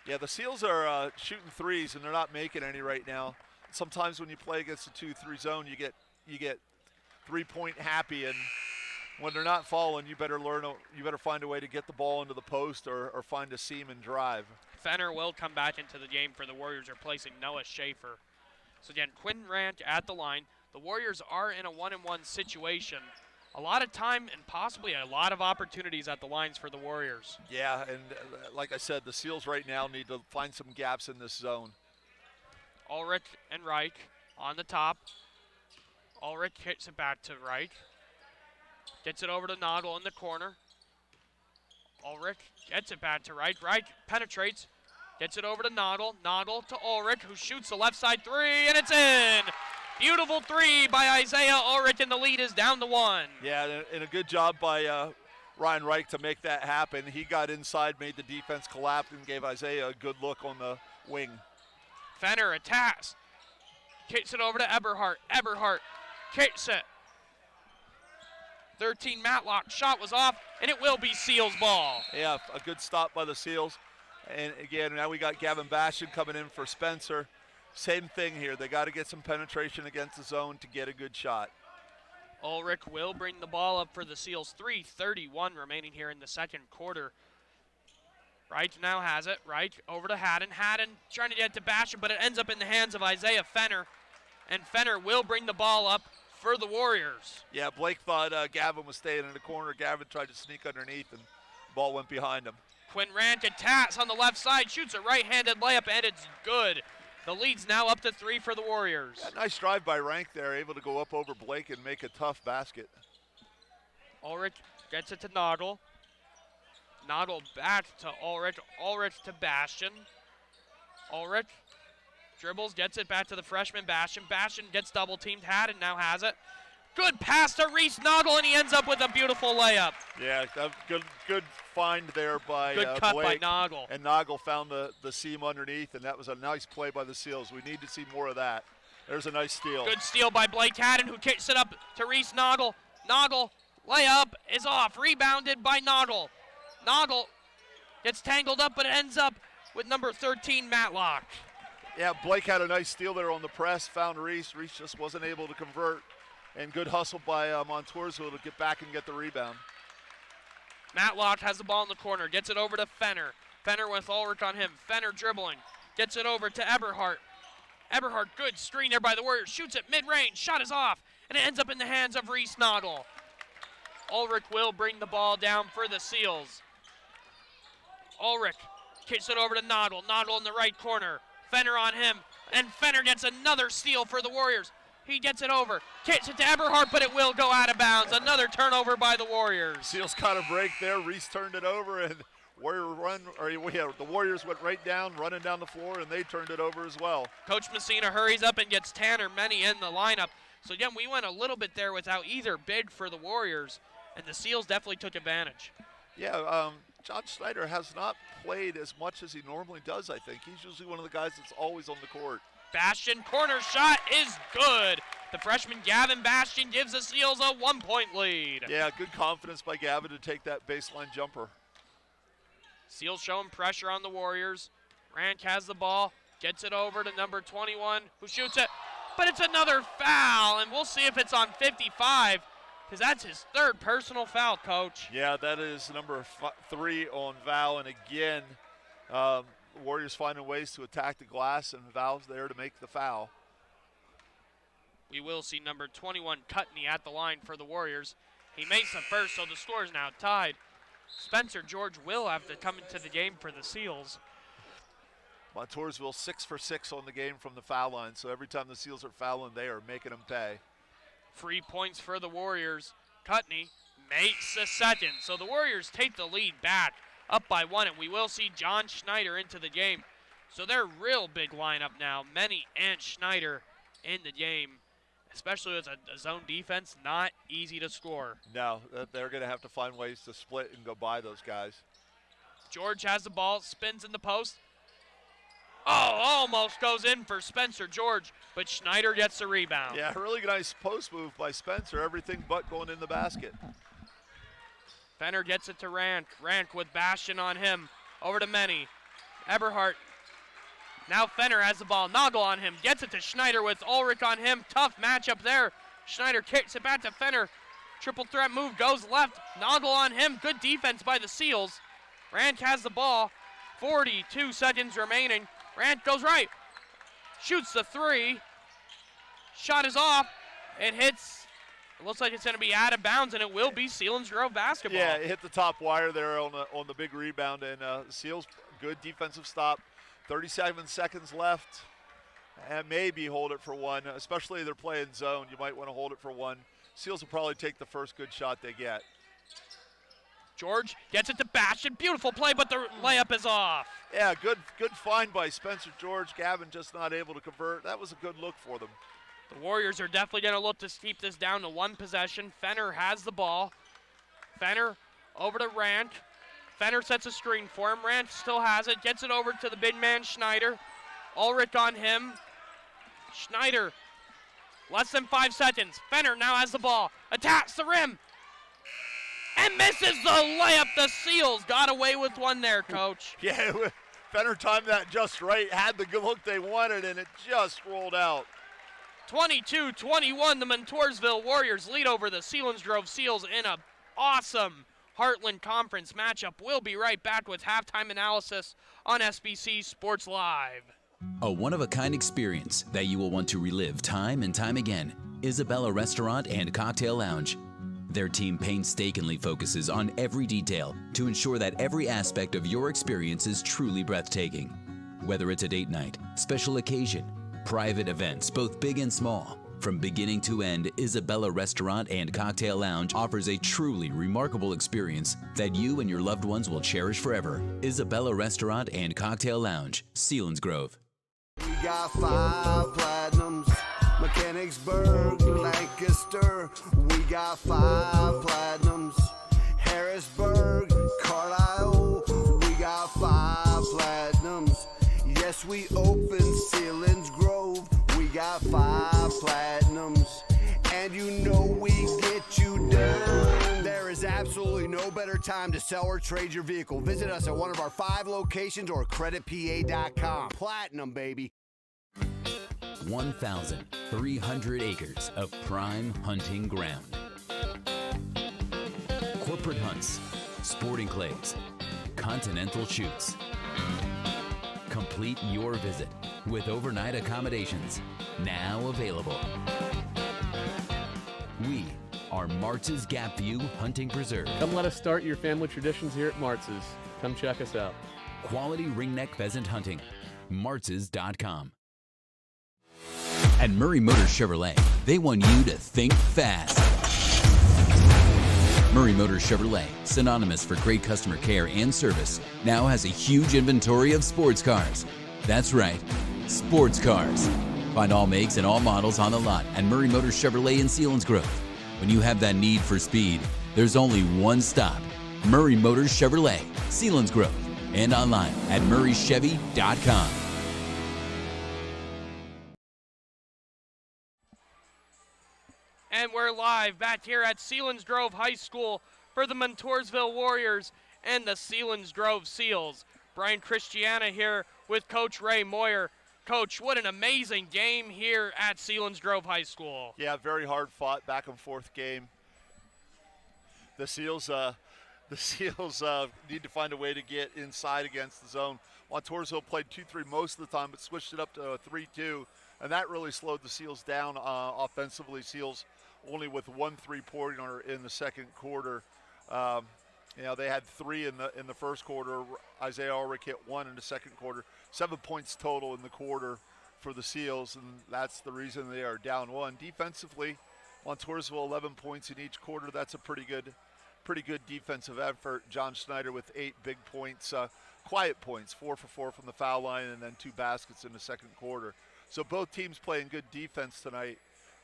Yeah, the Seals are shooting threes, and they're not making any right now. Sometimes when you play against a 2-3 zone, you get 3-point happy, and when they're not falling, you better find a way to get the ball into the post or find a seam and drive. Fenner will come back into the game for the Warriors, replacing Noah Schaefer. So again, Quinn Rant at the line. The Warriors are in a 1-1 situation. A lot of time and possibly a lot of opportunities at the lines for the Warriors. Yeah, and like I said, the Seals right now need to find some gaps in this zone. Ulrich and Reich on the top. Ulrich hits it back to Reich. Gets it over to Noggle in the corner. Ulrich gets it back to Reich. Reich penetrates. Gets it over to Noggle. Noggle to Ulrich, who shoots the left side 3, and it's in! Beautiful 3 by Isaiah Ulrich, and the lead is down to 1. Yeah, and a good job by Ryan Reich to make that happen. He got inside, made the defense collapse, and gave Isaiah a good look on the wing. Fenner attacks. Kicks it over to Eberhardt. Eberhardt kicks it. 13 Matlock. Shot was off, and it will be Seals ball. Yeah, a good stop by the Seals. And again, now we got Gavin Bastian coming in for Spencer. Same thing here. They got to get some penetration against the zone to get a good shot. Ulrich will bring the ball up for the Seals. 3:31 remaining here in the second quarter. Wright now has it. Wright over to Haddon. Haddon trying to get to Bastian, but it ends up in the hands of Isaiah Fenner. And Fenner will bring the ball up for the Warriors. Yeah, Blake thought Gavin was staying in the corner. Gavin tried to sneak underneath, and the ball went behind him. Quinn Rant attacks on the left side, shoots a right-handed layup, and it's good. The lead's now up to 3 for the Warriors. Yeah, nice drive by Rank there, able to go up over Blake and make a tough basket. Ulrich gets it to Noggle. Noggle back to Ulrich. Ulrich to Bastian. Ulrich Dribbles, gets it back to the freshman Bastion. Bastion gets double teamed, had and now has it. Good pass to Reese Noggle, and he ends up with a beautiful layup. Yeah, good find there by Good cut Blake. by Noggle. And Noggle found the seam underneath, and that was a nice play by the Seals. We need to see more of that. There's a nice steal. Good steal by Blake Haddon, who kicks it up to Reese Noggle. Noggle, layup is off. Rebounded by Noggle. Noggle gets tangled up, but it ends up with number 13, Matlock. Yeah, Blake had a nice steal there on the press, found Reese. Reese just wasn't able to convert. And good hustle by Montoursville to get back and get the rebound. Matlock has the ball in the corner, gets it over to Fenner. Fenner with Ulrich on him. Fenner dribbling, gets it over to Eberhardt. Eberhardt, good screen there by the Warriors, shoots it mid-range, shot is off, and it ends up in the hands of Reese Noggle. Ulrich will bring the ball down for the Seals. Ulrich kicks it over to Noggle. Noggle in the right corner. Fenner on him, and Fenner gets another steal for the Warriors. He gets it over, kicks it to Eberhardt, but it will go out of bounds. Another turnover by the Warriors. Seals caught a break there. Reese turned it over, and the Warriors went right down, running down the floor, and they turned it over as well. Coach Messina hurries up and gets Tanner Menny in the lineup. So again, we went a little bit there without either big for the Warriors, and the Seals definitely took advantage. Yeah, John Schneider has not played as much as he normally does, I think. He's usually one of the guys that's always on the court. Bastion corner shot is good. The freshman Gavin Bastion gives the Seals a 1-point lead. Yeah, good confidence by Gavin to take that baseline jumper. Seals showing pressure on the Warriors. Rank has the ball, gets it over to number 21, who shoots it, but it's another foul, and we'll see if it's on 55, because that's his third personal foul, Coach. Yeah, that is number 3 on Val, and again, Warriors finding ways to attack the glass, and Val's there to make the foul. We will see number 21, Cutney, at the line for the Warriors. He makes the first, so the score is now tied. Spencer George will have to come into the game for the Seals. Montoursville 6 for 6 on the game from the foul line, so every time the Seals are fouling, they are making them pay. Free points for the Warriors. Cutney makes the second, so the Warriors take the lead back, up by 1, and we will see John Schneider into the game. So they're real big lineup now, Menny and Schneider in the game, especially with a zone defense, not easy to score. No, they're going to have to find ways to split and go by those guys. George has the ball, spins in the post. Oh, almost goes in for Spencer George, but Schneider gets the rebound. Yeah, really nice post move by Spencer, everything but going in the basket. Fenner gets it to Rank. Rank with Bastion on him. Over to Menny. Eberhardt. Now Fenner has the ball. Noggle on him. Gets it to Schneider with Ulrich on him. Tough matchup there. Schneider kicks it back to Fenner. Triple threat move goes left. Noggle on him. Good defense by the Seals. Rank has the ball. 42 seconds remaining. Rank goes right. Shoots the 3. Shot is off. It hits. It looks like it's going to be out of bounds, and it will be Selinsgrove basketball. Yeah, it hit the top wire there on the big rebound, and Seals, good defensive stop. 37 seconds left, and maybe hold it for 1, especially if they're playing zone. You might want to hold it for 1. Seals will probably take the first good shot they get. George gets it to Bastion. Beautiful play, but the layup is off. Yeah, good find by Spencer George. Gavin just not able to convert. That was a good look for them. The Warriors are definitely going to look to keep this down to 1 possession. Fenner has the ball. Fenner over to Rank. Fenner sets a screen for him. Rank still has it. Gets it over to the big man, Schneider. Ulrich on him. Schneider, less than 5 seconds. Fenner now has the ball. Attacks the rim. And misses the layup. The Seals got away with 1 there, Coach. Yeah, Fenner timed that just right. Had the good look they wanted, and it just rolled out. 22-21, the Montoursville Warriors lead over the Selinsgrove Seals in an awesome Heartland Conference matchup. We'll be right back with halftime analysis on SBC Sports Live. A one-of-a-kind experience that you will want to relive time and time again. Isabella Restaurant and Cocktail Lounge. Their team painstakingly focuses on every detail to ensure that every aspect of your experience is truly breathtaking. Whether it's a date night, special occasion, private events, both big and small. From beginning to end, Isabella Restaurant and Cocktail Lounge offers a truly remarkable experience that you and your loved ones will cherish forever. Isabella Restaurant and Cocktail Lounge, Selinsgrove. We got 5 platinums. Mechanicsburg, Lancaster, we got 5 platinums. Harrisburg, Carlisle, we got 5 platinums. Yes, we opened Selinsgrove, we got 5 platinums. And you know we get you done. There is absolutely no better time to sell or trade your vehicle. Visit us at one of our 5 locations or creditpa.com. Platinum, baby. 1,300 acres of prime hunting ground. Corporate hunts, sporting clays, continental shoots. Complete your visit with overnight accommodations now available. We are Martz's Gap View Hunting Preserve. Come let us start your family traditions here at Martz's. Come check us out. Quality ringneck pheasant hunting. Martz's.com. At Murray Motors Chevrolet, they want you to think fast. Murray Motors Chevrolet, synonymous for great customer care and service, now has a huge inventory of sports cars. That's right, sports cars. Find all makes and all models on the lot at Murray Motors Chevrolet in Selinsgrove. When you have that need for speed, there's only one stop. Murray Motors Chevrolet, Selinsgrove, and online at murraychevy.com. And we're live back here at Selinsgrove High School for the Montoursville Warriors and the Selinsgrove Seals. Brian Christiana here with Coach Ray Moyer. Coach, what an amazing game here at Selinsgrove High School. Yeah, very hard fought, back and forth game. The Seals need to find a way to get inside against the zone. Montoursville played 2-3 most of the time, but switched it up to a 3-2, and that really slowed the Seals down offensively. Seals only with 1 3-pointer in the second quarter. They had 3 in the first quarter. Isaiah Ulrich hit 1 in the second quarter. 7 points total in the quarter for the Seals, and that's the reason they are down 1. Defensively, Montoursville 11 points in each quarter. That's a pretty good defensive effort. John Schneider with 8 big points, quiet points, 4 for 4 from the foul line, and then 2 baskets in the second quarter. So both teams playing good defense tonight.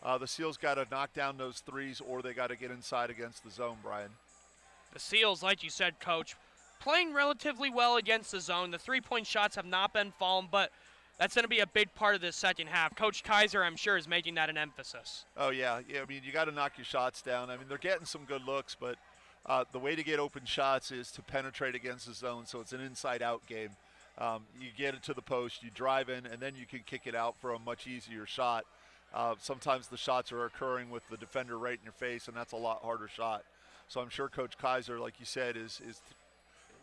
The Seals got to knock down those threes, or they got to get inside against the zone, Brian. The Seals, like you said, Coach, playing relatively well against the zone. The three-point shots have not been falling, but that's going to be a big part of this second half. Coach Kaiser, I'm sure, is making that an emphasis. Oh, yeah. I mean, you got to knock your shots down. I mean, they're getting some good looks, but the way to get open shots is to penetrate against the zone, so it's an inside-out game. You get it to the post, you drive in, and then you can kick it out for a much easier shot. Sometimes the shots are occurring with the defender right in your face, and that's a lot harder shot. So I'm sure Coach Kaiser, like you said, is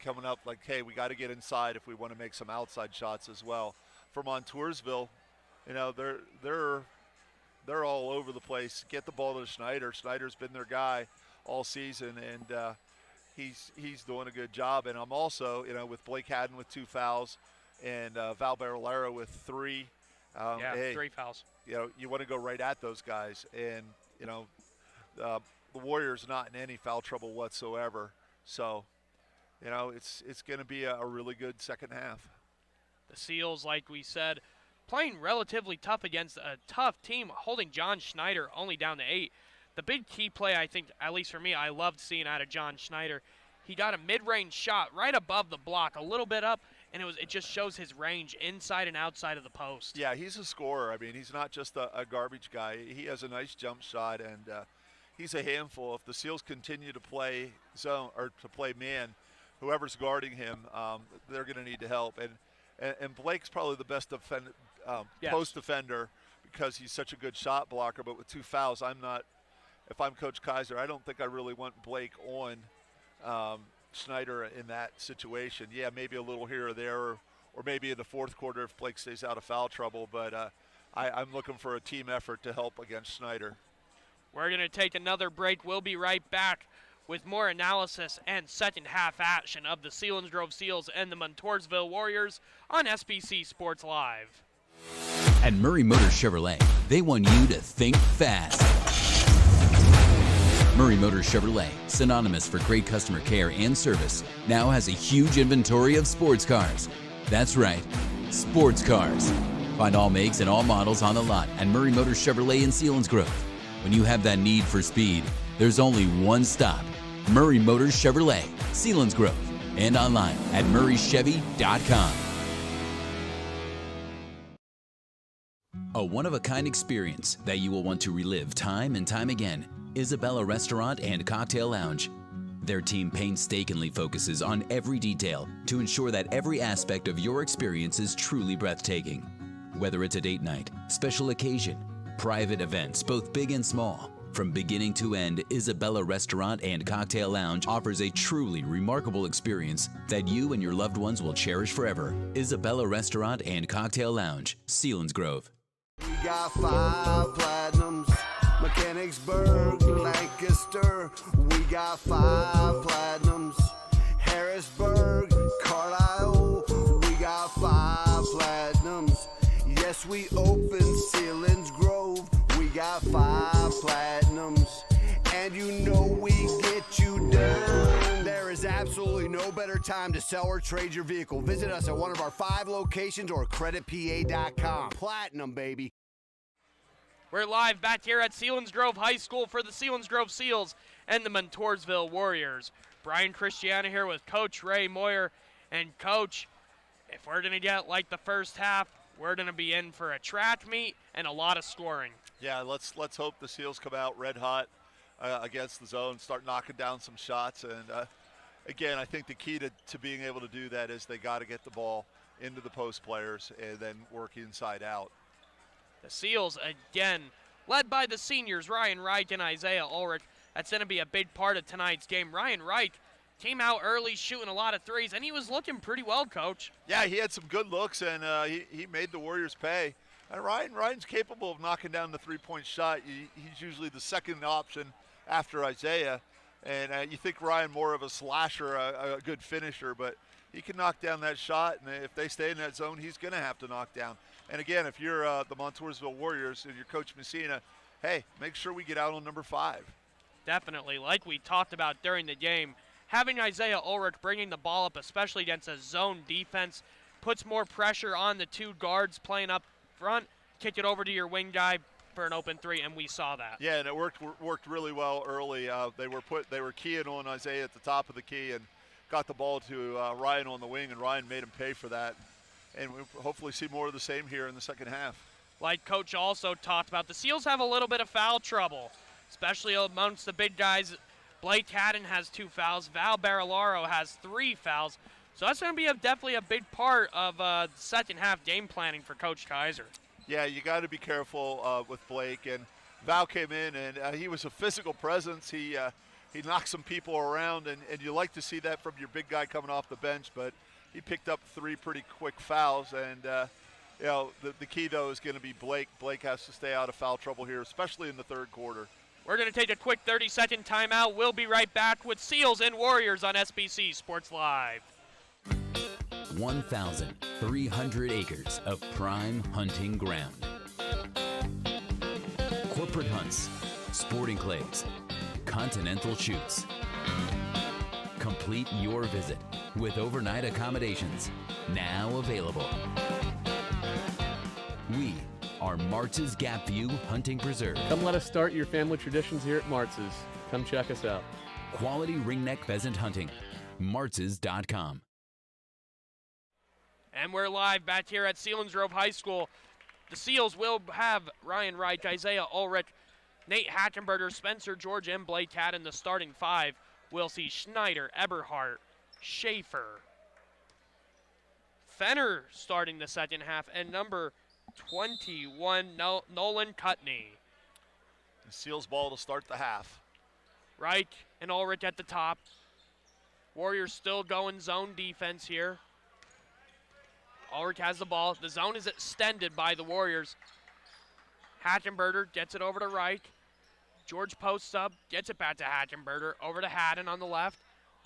coming up like, hey, we got to get inside if we want to make some outside shots as well. For Montoursville, they're all over the place. Get the ball to Schneider. Schneider's been their guy all season, and he's doing a good job. And I'm also, with Blake Haddon with 2 fouls and Val Barolero with 3. 3 fouls. You want to go right at those guys, and the Warriors not in any foul trouble whatsoever. So, it's going to be a really good second half. The Seals, like we said, playing relatively tough against a tough team, holding John Schneider only down to 8. The big key play, I think, at least for me, I loved seeing out of John Schneider. He got a mid-range shot right above the block, a little bit up, and it just shows his range inside and outside of the post. Yeah, he's a scorer. I mean, he's not just a garbage guy. He has a nice jump shot, and he's a handful. If the Seals continue to play zone or to play man, whoever's guarding him, they're going to need to help. And Blake's probably the best post defender because he's such a good shot blocker. But with 2 fouls, if I'm Coach Kaiser, I don't think I really want Blake on Schneider in that situation. Yeah, maybe a little here or there, or maybe in the fourth quarter if Blake stays out of foul trouble. But I'm looking for a team effort to help against Schneider. We're going to take another break. We'll be right back with more analysis and second half action of the Selinsgrove Seals and the Montoursville Warriors on SBC Sports Live. At Murray Motors Chevrolet, they want you to think fast. Murray Motors Chevrolet, synonymous for great customer care and service, now has a huge inventory of sports cars. That's right, sports cars. Find all makes and all models on the lot at Murray Motors Chevrolet in Selinsgrove. When you have that need for speed, there's only one stop. Murray Motors Chevrolet, Selinsgrove, and online at murraychevy.com. A one-of-a-kind experience that you will want to relive time and time again. Isabella Restaurant and Cocktail Lounge. Their team painstakingly focuses on every detail to ensure that every aspect of your experience is truly breathtaking. Whether it's a date night, special occasion, private events, both big and small, from beginning to end, Isabella Restaurant and Cocktail Lounge offers a truly remarkable experience that you and your loved ones will cherish forever. Isabella Restaurant and Cocktail Lounge, Selinsgrove. We got 5 platinums, Mechanicsburg, Lancaster. We got 5 platinums, Harrisburg, Carlisle. We got 5 platinums. Yes, we open Selinsgrove. We got 5 platinums, and you know we get you done. There is absolutely no better time to sell or trade your vehicle. Visit us at one of our 5 locations or creditpa.com. Platinum, baby. We're live back here at Selinsgrove High School for the Selinsgrove Seals and the Montoursville Warriors. Brian Christiana here with Coach Ray Moyer. And Coach, if we're going to get like the first half, we're going to be in for a track meet and a lot of scoring. Yeah, let's hope the Seals come out red hot against the zone, start knocking down some shots. And again, I think the key to being able to do that is they got to get the ball into the post players and then work inside out. The Seals, again, led by the seniors, Ryan Wright and Isaiah Ulrich. That's going to be a big part of tonight's game. Ryan Wright came out early shooting a lot of threes, and he was looking pretty well, Coach. Yeah, he had some good looks, and he made the Warriors pay. And Ryan's capable of knocking down the three-point shot. He's usually the second option after Isaiah. And you think Ryan more of a slasher, a good finisher, but he can knock down that shot, and if they stay in that zone, he's going to have to knock down. And again, if you're the Montoursville Warriors and you're Coach Messina, hey, make sure we get out on number 5. Definitely, like we talked about during the game, having Isaiah Ulrich bringing the ball up, especially against a zone defense, puts more pressure on the 2 guards playing up front, kick it over to your wing guy for an open 3, and we saw that. Yeah, and it worked really well early. They were keying on Isaiah at the top of the key and got the ball to Ryan on the wing, and Ryan made him pay for that. And we'll hopefully see more of the same here in the second half. Like Coach also talked about, the Seals have a little bit of foul trouble, especially amongst the big guys. Blake Haddon has 2 fouls. Val Barilaro has 3 fouls. So that's going to be definitely a big part of second half game planning for Coach Kaiser. Yeah, you got to be careful with Blake. And Val came in, and he was a physical presence. He knocked some people around, and you like to see that from your big guy coming off the bench. But he picked up 3 pretty quick fouls, and the key, though, is going to be Blake. Blake has to stay out of foul trouble here, especially in the third quarter. We're going to take a quick 30-second timeout. We'll be right back with Seals and Warriors on SBC Sports Live. 1,300 acres of prime hunting ground. Corporate hunts, sporting clays, continental shoots. Complete your visit with overnight accommodations, now available. We are Martz's Gap View Hunting Preserve. Come let us start your family traditions here at Martz's. Come check us out. Quality ringneck pheasant hunting. Martz's.com. And we're live back here at Selinsgrove High School. The Seals will have Ryan Wright, Isaiah Ulrich, Nate Hackenberger, Spencer George, and Blake Haddon, the starting 5. We'll see Schneider, Eberhardt, Schaefer, Fenner starting the second half, and number 21, Nolan Cutney. The Seals ball to start the half. Wright and Ulrich at the top. Warriors still going zone defense here. Ulrich has the ball. The zone is extended by the Warriors. Hackenberger gets it over to Wright. George posts up, gets it back to Hackenberger, over to Haddon on the left.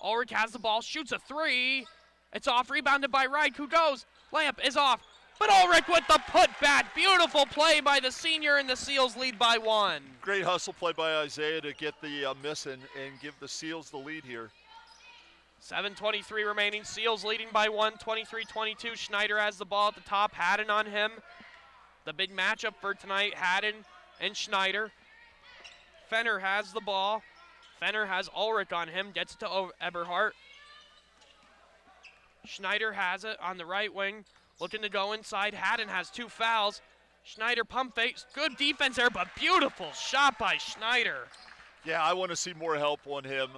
Ulrich has the ball, shoots a 3. It's off, rebounded by Wright, who goes. Layup is off, but Ulrich with the putback. Beautiful play by the senior, and the Seals lead by 1. Great hustle play by Isaiah to get the miss and give the Seals the lead here. 7:23 remaining. Seals leading by 1, 23-22. Schneider has the ball at the top. Haddon on him. The big matchup for tonight, Haddon and Schneider. Fenner has the ball. Fenner has Ulrich on him, gets it to Eberhardt. Schneider has it on the right wing, looking to go inside. Haddon has 2 fouls. Schneider pump fakes. Good defense there, but beautiful shot by Schneider. Yeah, I want to see more help on him.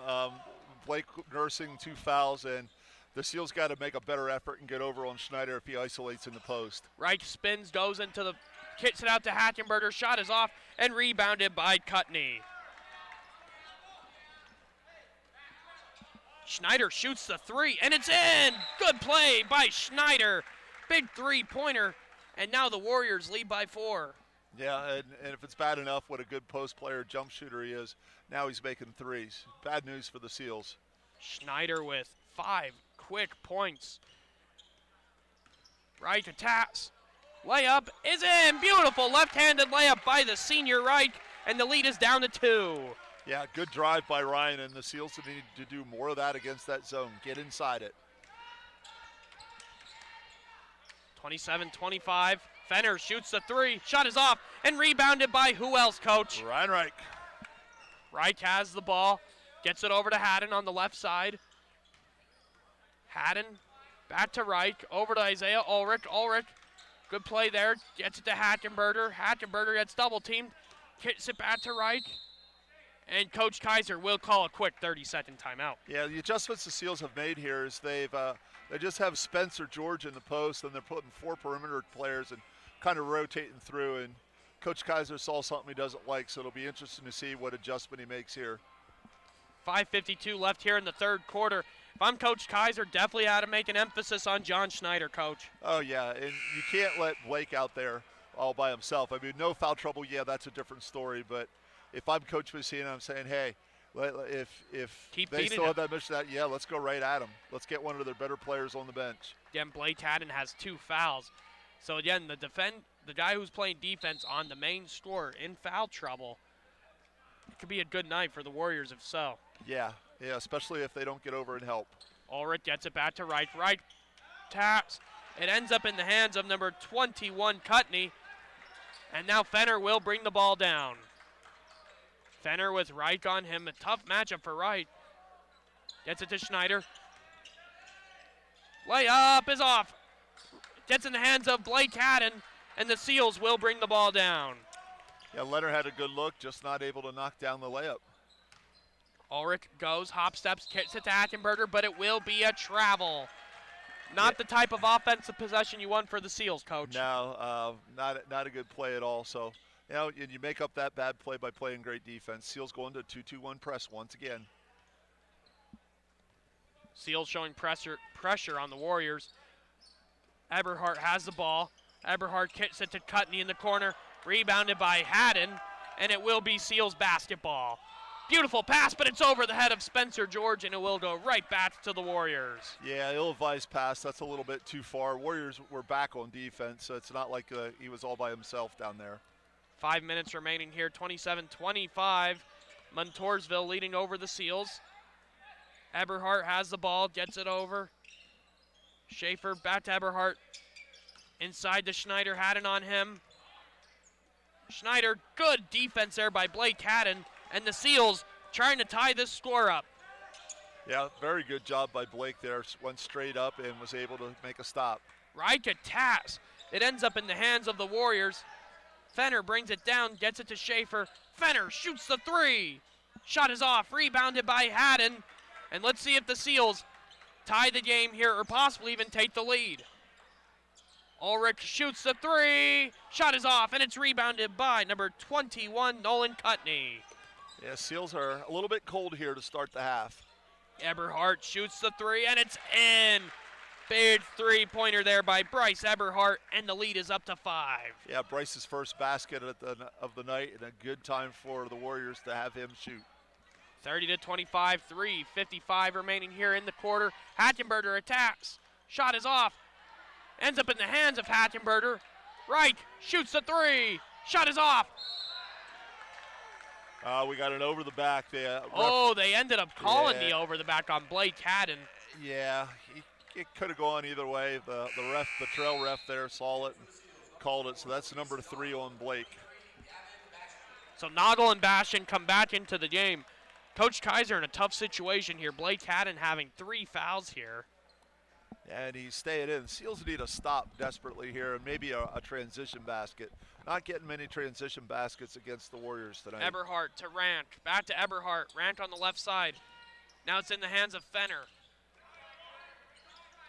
Blake nursing 2 fouls, and the Seals got to make a better effort and get over on Schneider if he isolates in the post. Reich spins, goes into the, kicks it out to Hackenberger. Shot is off and rebounded by Cutney. Schneider shoots the 3, and it's in! Good play by Schneider. Big 3-pointer, and now the Warriors lead by 4. Yeah, and if it's bad enough what a good post player, jump shooter he is, now he's making 3s. Bad news for the Seals. Schneider with 5 quick points. Reich attacks. Layup is in. Beautiful left-handed layup by the senior Reich, and the lead is down to 2. Yeah, good drive by Ryan, and the Seals need to do more of that against that zone. Get inside it. 27-25. Fenner shoots the 3. Shot is off and rebounded by who else, Coach? Ryan Reich. Reich has the ball. Gets it over to Haddon on the left side. Haddon back to Reich. Over to Isaiah Ulrich. Ulrich, good play there. Gets it to Hackenberger. Hackenberger gets double teamed. Kicks it back to Reich. And Coach Kaiser will call a quick 30-second timeout. Yeah, the adjustments the Seals have made here is they just have Spencer George in the post, and they're putting 4 perimeter players and kind of rotating through. And Coach Kaiser saw something he doesn't like, so it'll be interesting to see what adjustment he makes here. 5:52 left here in the third quarter. If I'm Coach Kaiser, definitely had to make an emphasis on John Schneider, Coach. Oh, yeah, and you can't let Blake out there all by himself. I mean, no foul trouble, yeah, that's a different story, but if I'm Coach Messina, I'm saying, hey, if Keep they beating still him. have that mission, yeah, let's go right at them. Let's get one of their better players on the bench. Again, Blake Haddon has 2 fouls. So again, the guy who's playing defense on the main scorer in foul trouble. It could be a good night for the Warriors if so. Yeah, especially if they don't get over and help. Ulrich gets it back to Reich. Reich taps. It ends up in the hands of number 21, Cutney. And now Fenner will bring the ball down. Fenner with Reich on him. A tough matchup for Reich. Gets it to Schneider. Layup is off. Gets in the hands of Blake Haddon, and the Seals will bring the ball down. Yeah, Leonard had a good look, just not able to knock down the layup. Ulrich goes, hop steps, kicks it to Hackenberger, but it will be a travel. Not the type of offensive possession you want for the Seals, Coach. No, not a good play at all. So, and you make up that bad play by playing great defense. Seals go into a 2-2-1 press once again. Seals showing pressure on the Warriors. Eberhardt has the ball. Eberhardt kicks it to Cutney in the corner. Rebounded by Haddon, and it will be Seals basketball. Beautiful pass, but it's over the head of Spencer George, and it will go right back to the Warriors. Yeah, ill-advised pass. That's a little bit too far. Warriors were back on defense, so it's not like he was all by himself down there. 5 minutes remaining here, 27-25. Montoursville leading over the Seals. Eberhardt has the ball, gets it over. Schaefer back to Eberhardt. Inside to Schneider, Haddon on him. Schneider, good defense there by Blake Haddon, and the Seals trying to tie this score up. Yeah, very good job by Blake there. Went straight up and was able to make a stop. Reich attacks. It ends up in the hands of the Warriors. Fenner brings it down, gets it to Schaefer. Fenner shoots the 3. Shot is off, rebounded by Haddon. And let's see if the Seals tie the game here or possibly even take the lead. Ulrich shoots the 3. Shot is off, and it's rebounded by number 21, Nolan Cutney. Yeah, Seals are a little bit cold here to start the half. Eberhardt shoots the 3, and it's in. Big 3-pointer there by Bryce Eberhardt, and the lead is up to 5. Yeah, Bryce's first basket of the night, and a good time for the Warriors to have him shoot. 30-25, 3:55 remaining here in the quarter. Hackenberger attacks. Shot is off. Ends up in the hands of Hackenberger. Reich shoots the 3. Shot is off. We got an over the back. They ended up calling the over the back on Blake Haddon. Yeah, it could have gone either way. The trail ref there saw it. called it, so that's number 3 on Blake. So Noggle and Bastion come back into the game. Coach Kaiser in a tough situation here. Blake Haddon having 3 fouls here. And he's staying in. Seals need a stop desperately here, and maybe a transition basket. Not getting many transition baskets against the Warriors tonight. Eberhardt to Rant. Back to Eberhardt. Rant on the left side. Now it's in the hands of Fenner.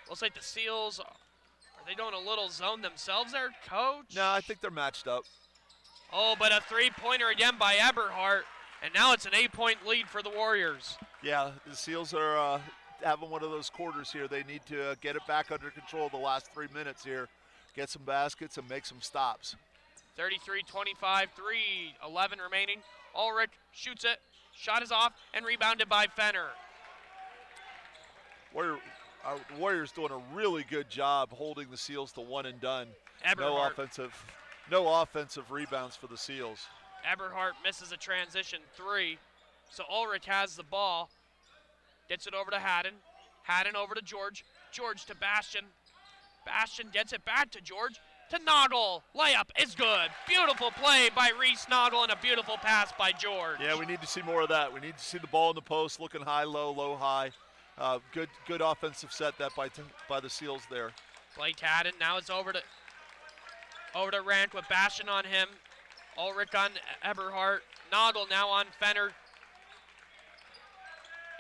Looks like the Seals, are they doing a little zone themselves there, Coach? No, I think they're matched up. Oh, but a 3-pointer again by Eberhardt, and now it's an 8-point lead for the Warriors. Yeah, the Seals are having one of those quarters here. They need to get it back under control the last 3 minutes here, get some baskets and make some stops. 33-25, 3:11 remaining. Ulrich shoots it, shot is off, and rebounded by Fenner. Warriors doing a really good job holding the Seals to one and done. Eberhardt. No offensive rebounds for the Seals. Eberhardt misses a transition 3, so Ulrich has the ball. Gets it over to Haddon. Haddon over to George. George to Bastion. Bastion gets it back to George. To Noggle. Layup is good. Beautiful play by Reese Noggle and a beautiful pass by George. Yeah, we need to see more of that. We need to see the ball in the post, looking high, low, high. Good offensive set that by the Seals there. Blake Haddon. Now it's over to Rant with Bastion on him. Ulrich on Eberhardt. Noggle now on Fenner.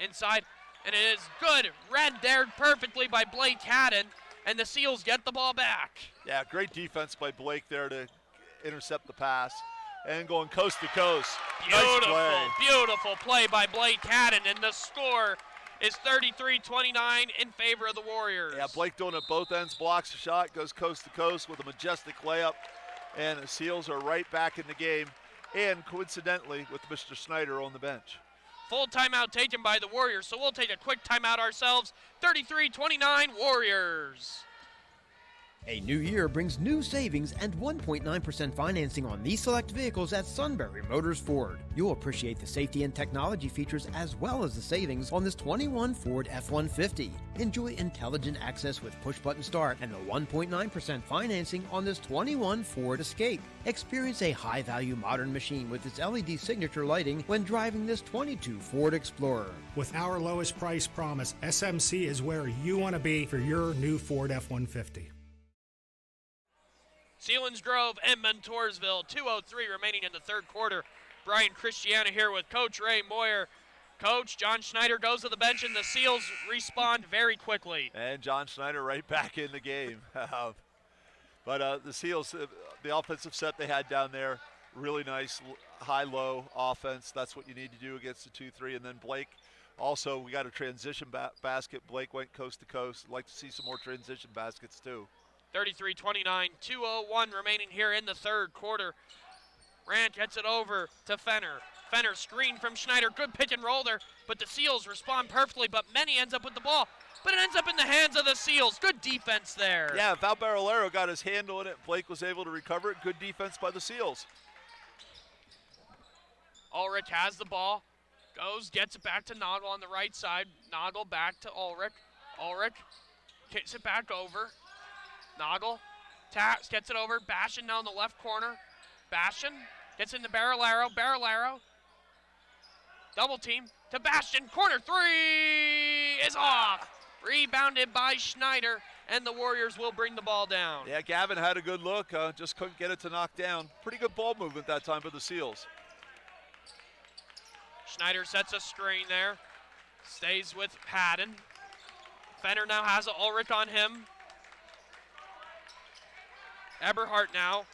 Inside. And it is good. Read there perfectly by Blake Haddon. And the Seals get the ball back. Yeah, great defense by Blake there to intercept the pass. And going coast to coast. Beautiful play by Blake Haddon. And the score is 33-29 in favor of the Warriors. Yeah, Blake doing it both ends. Blocks a shot, goes coast to coast with a majestic layup. And the Seals are right back in the game. And coincidentally, with Mr. Snyder on the bench. Full timeout taken by the Warriors, so we'll take a quick timeout ourselves. 33-29 Warriors. A new year brings new savings and 1.9% financing on these select vehicles at Sunbury Motors Ford. You'll appreciate the safety and technology features as well as the savings on this 21 Ford F-150. Enjoy intelligent access with push-button start and the 1.9% financing on this 21 Ford Escape. Experience a high-value modern machine with its LED signature lighting when driving this 22 Ford Explorer. With our lowest price promise, SMC is where you want to be for your new Ford F-150. Selinsgrove and Montoursville, 2:03 remaining in the third quarter. Brian Christiana here with Coach Ray Moyer. Coach, John Schneider goes to the bench and the Seals respond very quickly. And John Schneider right back in the game. But the Seals, the offensive set they had down there, really nice high-low offense. That's what you need to do against the 2-3. And then Blake, also we got a transition basket. Blake went coast to coast. I'd like to see some more transition baskets too. 33-29, 2:01 remaining here in the third quarter. Rant gets it over to Fenner. Fenner screen from Schneider. Good pick and roll there, but the Seals respond perfectly, but Many ends up with the ball. But it ends up in the hands of the Seals. Good defense there. Yeah, Val Barolero got his hand on it. Blake was able to recover it. Good defense by the Seals. Ulrich has the ball. Goes, gets it back to Noggle on the right side. Noggle back to Ulrich. Ulrich kicks it back over. Noggle taps, gets it over. Bastion now in the left corner. Bastion gets into Barolero. Barolero. Double team to Bastion. Corner 3 is off. Rebounded by Schneider, and the Warriors will bring the ball down. Yeah, Gavin had a good look. Just couldn't get it to knock down. Pretty good ball movement that time for the Seals. Schneider sets a screen there. Stays with Haddon. Fenner now has Ulrich on him. Eberhardt now.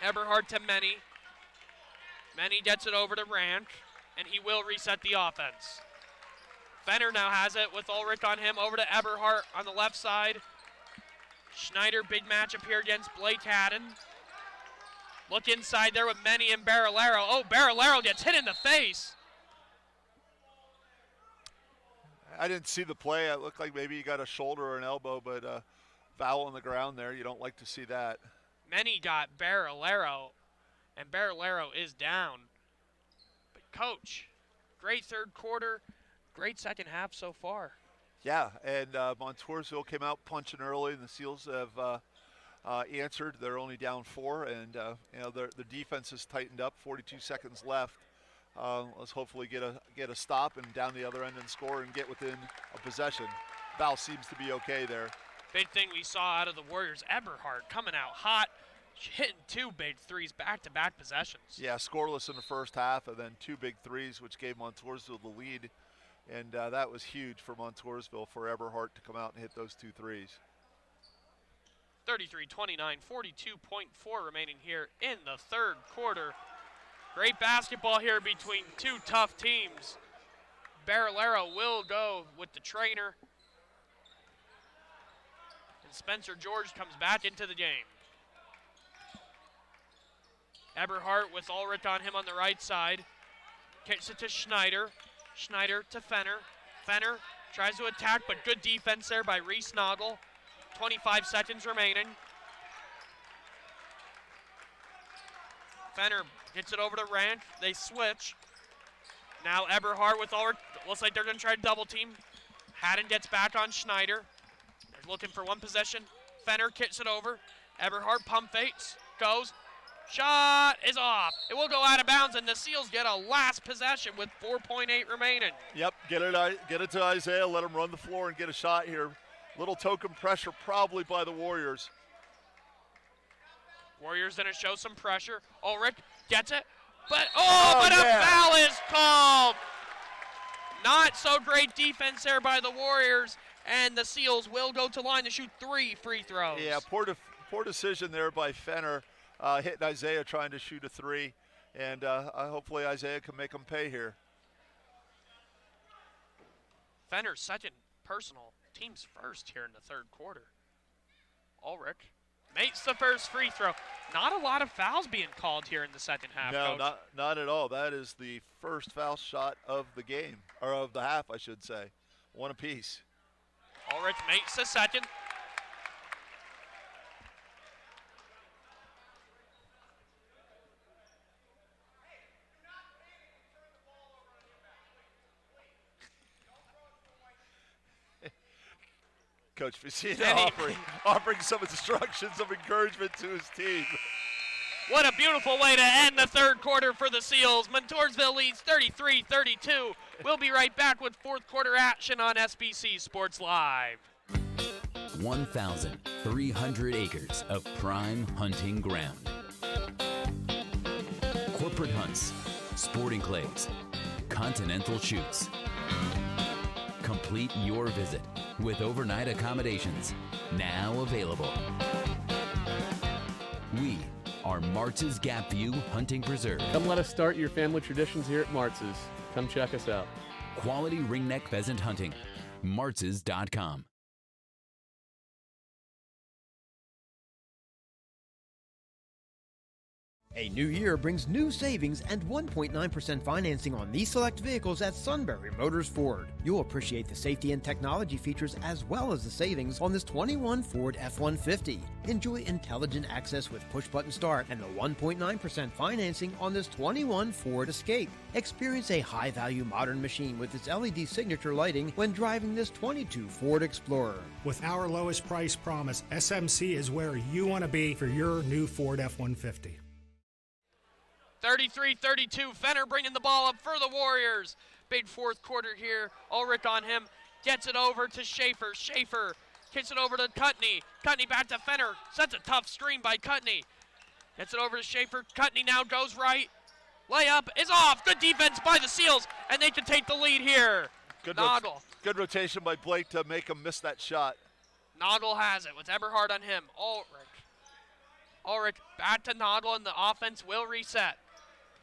Eberhardt to Many. Many gets it over to Rant, and he will reset the offense. Fenner now has it with Ulrich on him, over to Eberhardt on the left side. Schneider, big matchup here against Blake Haddon. Look inside there with Many and Barolero. Oh, Barolero gets hit in the face. I didn't see the play. It looked like maybe he got a shoulder or an elbow, but foul on the ground there. You don't like to see that. Many got Barolero, and Barolero is down. But Coach, great third quarter, great second half so far. Yeah, and Montoursville came out punching early, and the Seals have answered. They're only down 4, and the defense has tightened up. 42 seconds left. Let's hopefully get a stop and down the other end and score and get within a possession. Val seems to be okay there. Big thing we saw out of the Warriors, Eberhardt coming out hot, hitting 2 big threes, back-to-back possessions. Yeah, scoreless in the first half, and then 2 big threes, which gave Montoursville the lead. And that was huge for Montoursville, for Eberhardt to come out and hit those 2 threes. 33-29, 42.4 remaining here in the third quarter. Great basketball here between 2 tough teams. Barralero will go with the trainer. And Spencer George comes back into the game. Eberhardt with Ulrich on him on the right side. Kicks it to Schneider. Schneider to Fenner. Fenner tries to attack, but good defense there by Reese Noggle. 25 seconds remaining. Fenner gets it over to Ranch. They switch. Now Eberhardt with Ulrich. Looks like they're going to try to double team. Haddon gets back on Schneider. They're looking for one possession. Fenner kicks it over. Eberhardt pump fakes. Goes. Shot is off. It will go out of bounds, and the Seals get a last possession with 4.8 remaining. Yep, get it to Isaiah. Let him run the floor and get a shot here. Little token pressure probably by the Warriors. Warriors going to show some pressure. Ulrich gets it, but a foul is called. Not so great defense there by the Warriors, and the Seals will go to line to shoot 3 free throws. Yeah, poor decision there by Fenner, hitting Isaiah trying to shoot a 3, and hopefully Isaiah can make him pay here. Fenner's second personal, team's first here in the third quarter. Ulrich makes the first free throw. Not a lot of fouls being called here in the second half, No, Coach. not at all. That is the first foul shot of the game, or of the half, I should say. 1 apiece. Ulrich makes the second. Coach Vicina offering some instructions of encouragement to his team. What a beautiful way to end the third quarter for the Seals. Montoursville leads 33-32. We'll be right back with fourth quarter action on SBC Sports Live. 1,300 acres of prime hunting ground. Corporate hunts, sporting clays, continental shoots. Complete your visit with overnight accommodations, now available. We are Martz's Gap View Hunting Preserve. Come let us start your family traditions here at Martz's. Come check us out. Quality ringneck pheasant hunting. Martz's.com. A new year brings new savings and 1.9% financing on these select vehicles at Sunbury Motors Ford. You'll appreciate the safety and technology features as well as the savings on this 21 Ford F-150. Enjoy intelligent access with push-button start and the 1.9% financing on this 21 Ford Escape. Experience a high-value modern machine with its LED signature lighting when driving this 22 Ford Explorer. With our lowest price promise, SMC is where you want to be for your new Ford F-150. 33-32, Fenner bringing the ball up for the Warriors. Big fourth quarter here. Ulrich on him, gets it over to Schaefer. Schaefer kicks it over to Cutney. Cutney back to Fenner. Sets a tough screen by Cutney. Gets it over to Schaefer. Cutney now goes right. Layup is off. Good defense by the Seals, and they can take the lead here. Noggle. Good rotation by Blake to make him miss that shot. Noggle has it with Eberhardt on him. Ulrich back to Noggle, and the offense will reset.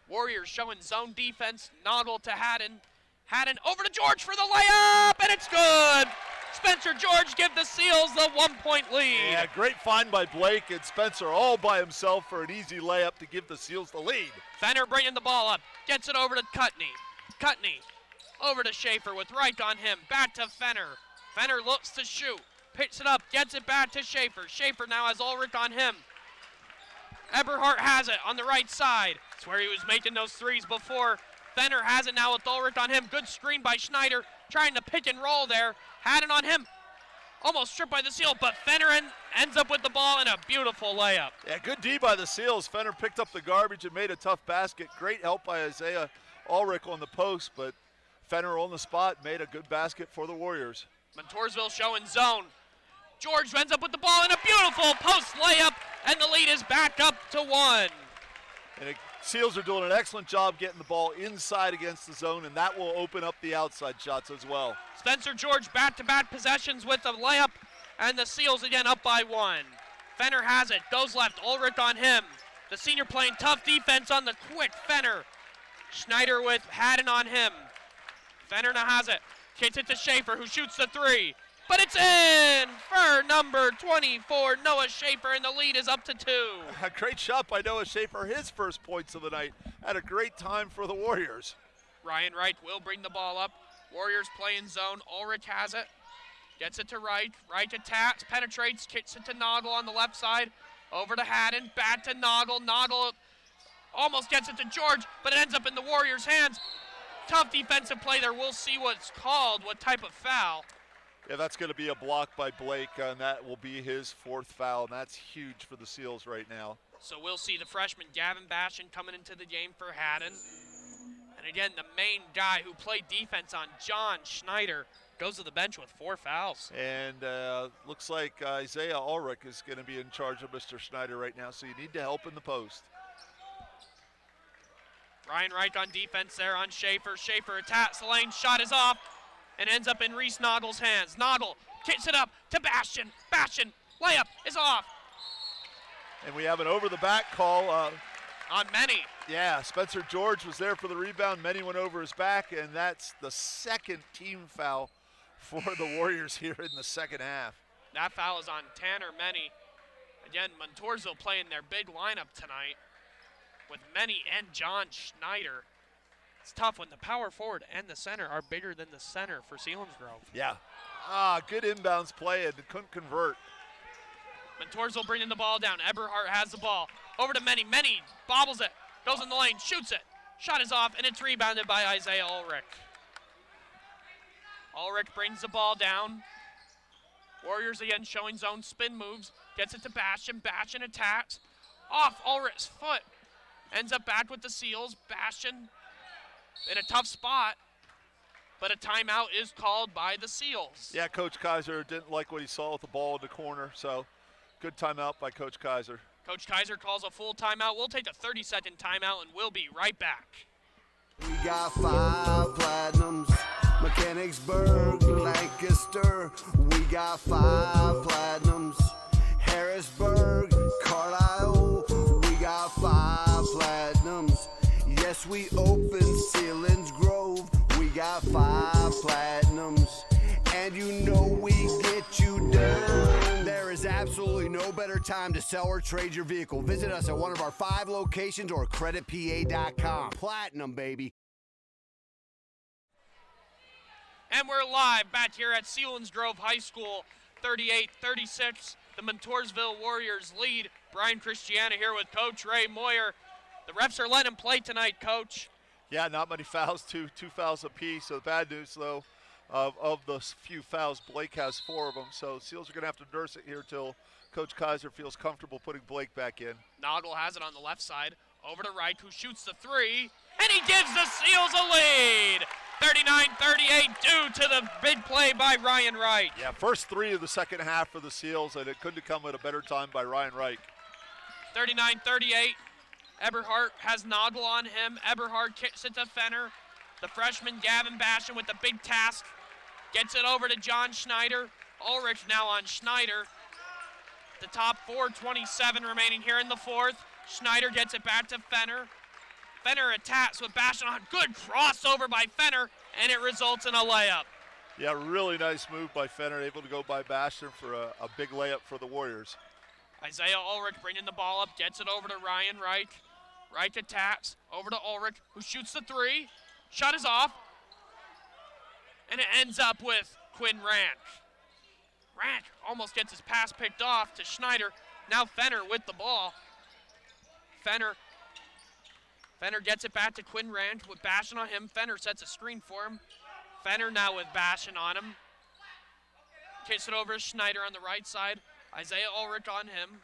Warriors showing zone defense. Noggle to Haddon. Haddon over to George for the layup, and it's good. Spencer George give the Seals the 1-point lead. Yeah, great find by Blake and Spencer all by himself for an easy layup to give the Seals the lead. Fenner bringing the ball up. Gets it over to Cutney. Cutney over to Schaefer with Reich on him. Back to Fenner. Fenner looks to shoot. Picks it up. Gets it back to Schaefer. Schaefer now has Ulrich on him. Eberhardt has it on the right side. It's where he was making those threes before. Fenner has it now with Ulrich on him. Good screen by Schneider. Trying to pick and roll there. Haddon on him. Almost stripped by the Seal, but Fenner ends up with the ball and a beautiful layup. Yeah, good D by the Seals. Fenner picked up the garbage and made a tough basket. Great help by Isaiah Ulrich on the post, but Fenner on the spot made a good basket for the Warriors. Montoursville showing zone. George ends up with the ball and a beautiful post layup, and the lead is back up to 1. And the Seals are doing an excellent job getting the ball inside against the zone, and that will open up the outside shots as well. Spencer George back-to-back possessions with a layup, and the Seals again up by 1. Fenner has it, goes left, Ulrich on him. The senior playing tough defense on the quick Fenner. Schneider with Haddon on him. Fenner now has it, kicks it to Schaefer, who shoots the 3. But it's in for number 24, Noah Schaefer, and the lead is up to 2. A great shot by Noah Schaefer, his first points of the night. Had a great time for the Warriors. Ryan Wright will bring the ball up. Warriors playing zone. Ulrich has it. Gets it to Wright. Wright attacks, penetrates, kicks it to Noggle on the left side. Over to Haddon, back to Noggle. Noggle almost gets it to George, but it ends up in the Warriors' hands. Tough defensive play there. We'll see what's called, what type of foul. Yeah, that's going to be a block by Blake, and that will be his 4th foul, and that's huge for the Seals right now. So we'll see the freshman Gavin Bastion coming into the game for Haddon. And again, the main guy who played defense on John Schneider goes to the bench with 4 fouls. And looks like Isaiah Ulrich is going to be in charge of Mr. Schneider right now, so you need to help in the post. Ryan Wright on defense there on Schaefer. Schaefer attacks the lane, shot is off, and ends up in Reese Noggle's hands. Noggle kicks it up to Bastion. Bastion, layup is off. And we have an over-the-back call. On Many. Yeah, Spencer George was there for the rebound. Many went over his back, and that's the 2nd team foul for the Warriors here in the second half. That foul is on Tanner Many. Again, Montoursville playing their big lineup tonight with Many and John Schneider. It's tough when the power forward and the center are bigger than the center for Selinsgrove. Yeah. Good inbounds play and couldn't convert. Montoursville bringing the ball down. Eberhardt has the ball. Over to Many. Many bobbles it. Goes in the lane. Shoots it. Shot is off, and it's rebounded by Isaiah Ulrich. Ulrich brings the ball down. Warriors again showing zone spin moves. Gets it to Bastion. Bastion attacks. Off Ulrich's foot. Ends up back with the Seals. Bastion in a tough spot, but a timeout is called by the Seals. Yeah, Coach Kaiser didn't like what he saw with the ball in the corner, so good timeout by Coach Kaiser. Coach Kaiser calls a full timeout. We'll take a 30-second timeout, and we'll be right back. We got 5 platinums, Mechanicsburg, Lancaster. We got 5 platinums, Harrisburg, Carlisle. We got 5 platinums. Yes, we open Selinsgrove. We got 5 platinums, and you know we get you done. There is absolutely no better time to sell or trade your vehicle. Visit us at one of our 5 locations or creditpa.com. Platinum, baby. And we're live back here at Selinsgrove High School, 38-36. The Montoursville Warriors lead. Brian Christiana here with Coach Ray Moyer. The refs are letting him play tonight, Coach. Yeah, not many fouls, two fouls apiece. So the bad news, though, of the few fouls, Blake has 4 of them. So Seals are going to have to nurse it here till Coach Kaiser feels comfortable putting Blake back in. Noggle has it on the left side. Over to Wright, who shoots the 3. And he gives the Seals a lead. 39-38 due to the big play by Ryan Wright. Yeah, first 3 of the second half for the Seals, and it couldn't have come at a better time by Ryan Wright. 39-38. Eberhardt has Noggle on him. Eberhardt kicks it to Fenner. The freshman Gavin Bastion with the big task. Gets it over to John Schneider. Ulrich now on Schneider. The top 4:27 remaining here in the 4th. Schneider gets it back to Fenner. Fenner attacks with Bastion on. Good crossover by Fenner, and it results in a layup. Yeah, really nice move by Fenner, able to go by Bastion for a big layup for the Warriors. Isaiah Ulrich bringing the ball up, gets it over to Ryan Wright. Wright attacks, over to Ulrich, who shoots the 3. Shot is off, and it ends up with Quinn Ranch. Ranch almost gets his pass picked off to Schneider. Now Fenner with the ball. Fenner gets it back to Quinn Ranch with Bastion on him. Fenner sets a screen for him. Fenner now with Bastion on him. Kicks it over to Schneider on the right side. Isaiah Ulrich on him.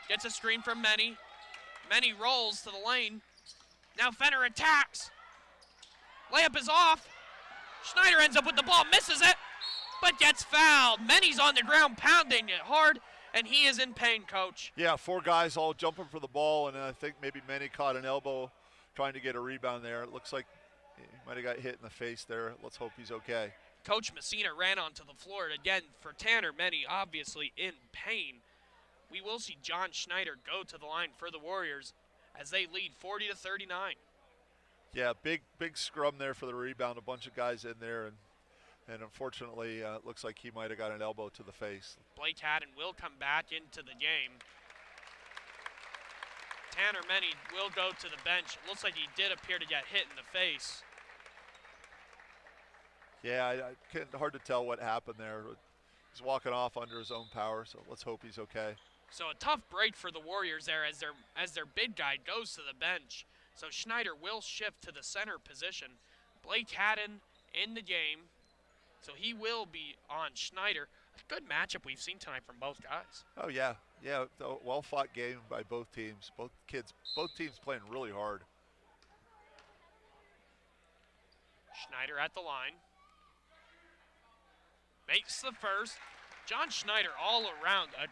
Gets a screen from Menny. Menny rolls to the lane. Now Fenner attacks. Layup is off. Schneider ends up with the ball, misses it, but gets fouled. Menny's on the ground pounding it hard, and he is in pain, Coach. Yeah, 4 guys all jumping for the ball, and I think maybe Menny caught an elbow trying to get a rebound there. It looks like he might have got hit in the face there. Let's hope he's okay. Coach Messina ran onto the floor. And again, for Tanner Menny, obviously in pain. We will see John Schneider go to the line for the Warriors as they lead 40-39. Yeah, big scrum there for the rebound. A bunch of guys in there, and unfortunately, it looks like he might have got an elbow to the face. Blake Haddon will come back into the game. Tanner Menny will go to the bench. It looks like he did appear to get hit in the face. Yeah, hard to tell what happened there. He's walking off under his own power, so let's hope he's okay. So a tough break for the Warriors there as their big guy goes to the bench. So Schneider will shift to the center position. Blake Haddon in the game, so he will be on Schneider. A good matchup we've seen tonight from both guys. Oh yeah, well-fought game by both teams. Both teams playing really hard. Schneider at the line. Makes the first. John Schneider all around a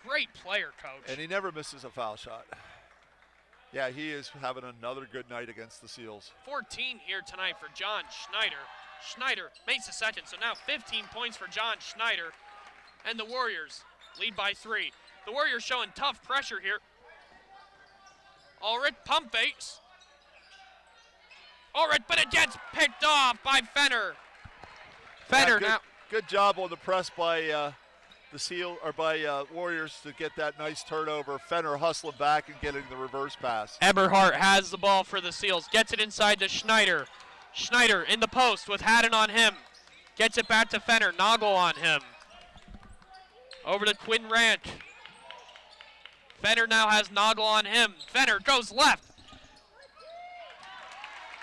great player, Coach. And he never misses a foul shot. Yeah, he is having another good night against the Seals. 14 here tonight for John Schneider. Schneider makes the second, so now 15 points for John Schneider. And the Warriors lead by 3. The Warriors showing tough pressure here. Ulrich pump fakes. Ulrich, but it gets picked off by Fenner. Fenner now. Good job on the press by Warriors to get that nice turnover. Fenner hustling back and getting the reverse pass. Eberhardt has the ball for the Seals. Gets it inside to Schneider. Schneider in the post with Haddon on him. Gets it back to Fenner. Noggle on him. Over to Quinn Ranch. Fenner now has Noggle on him. Fenner goes left.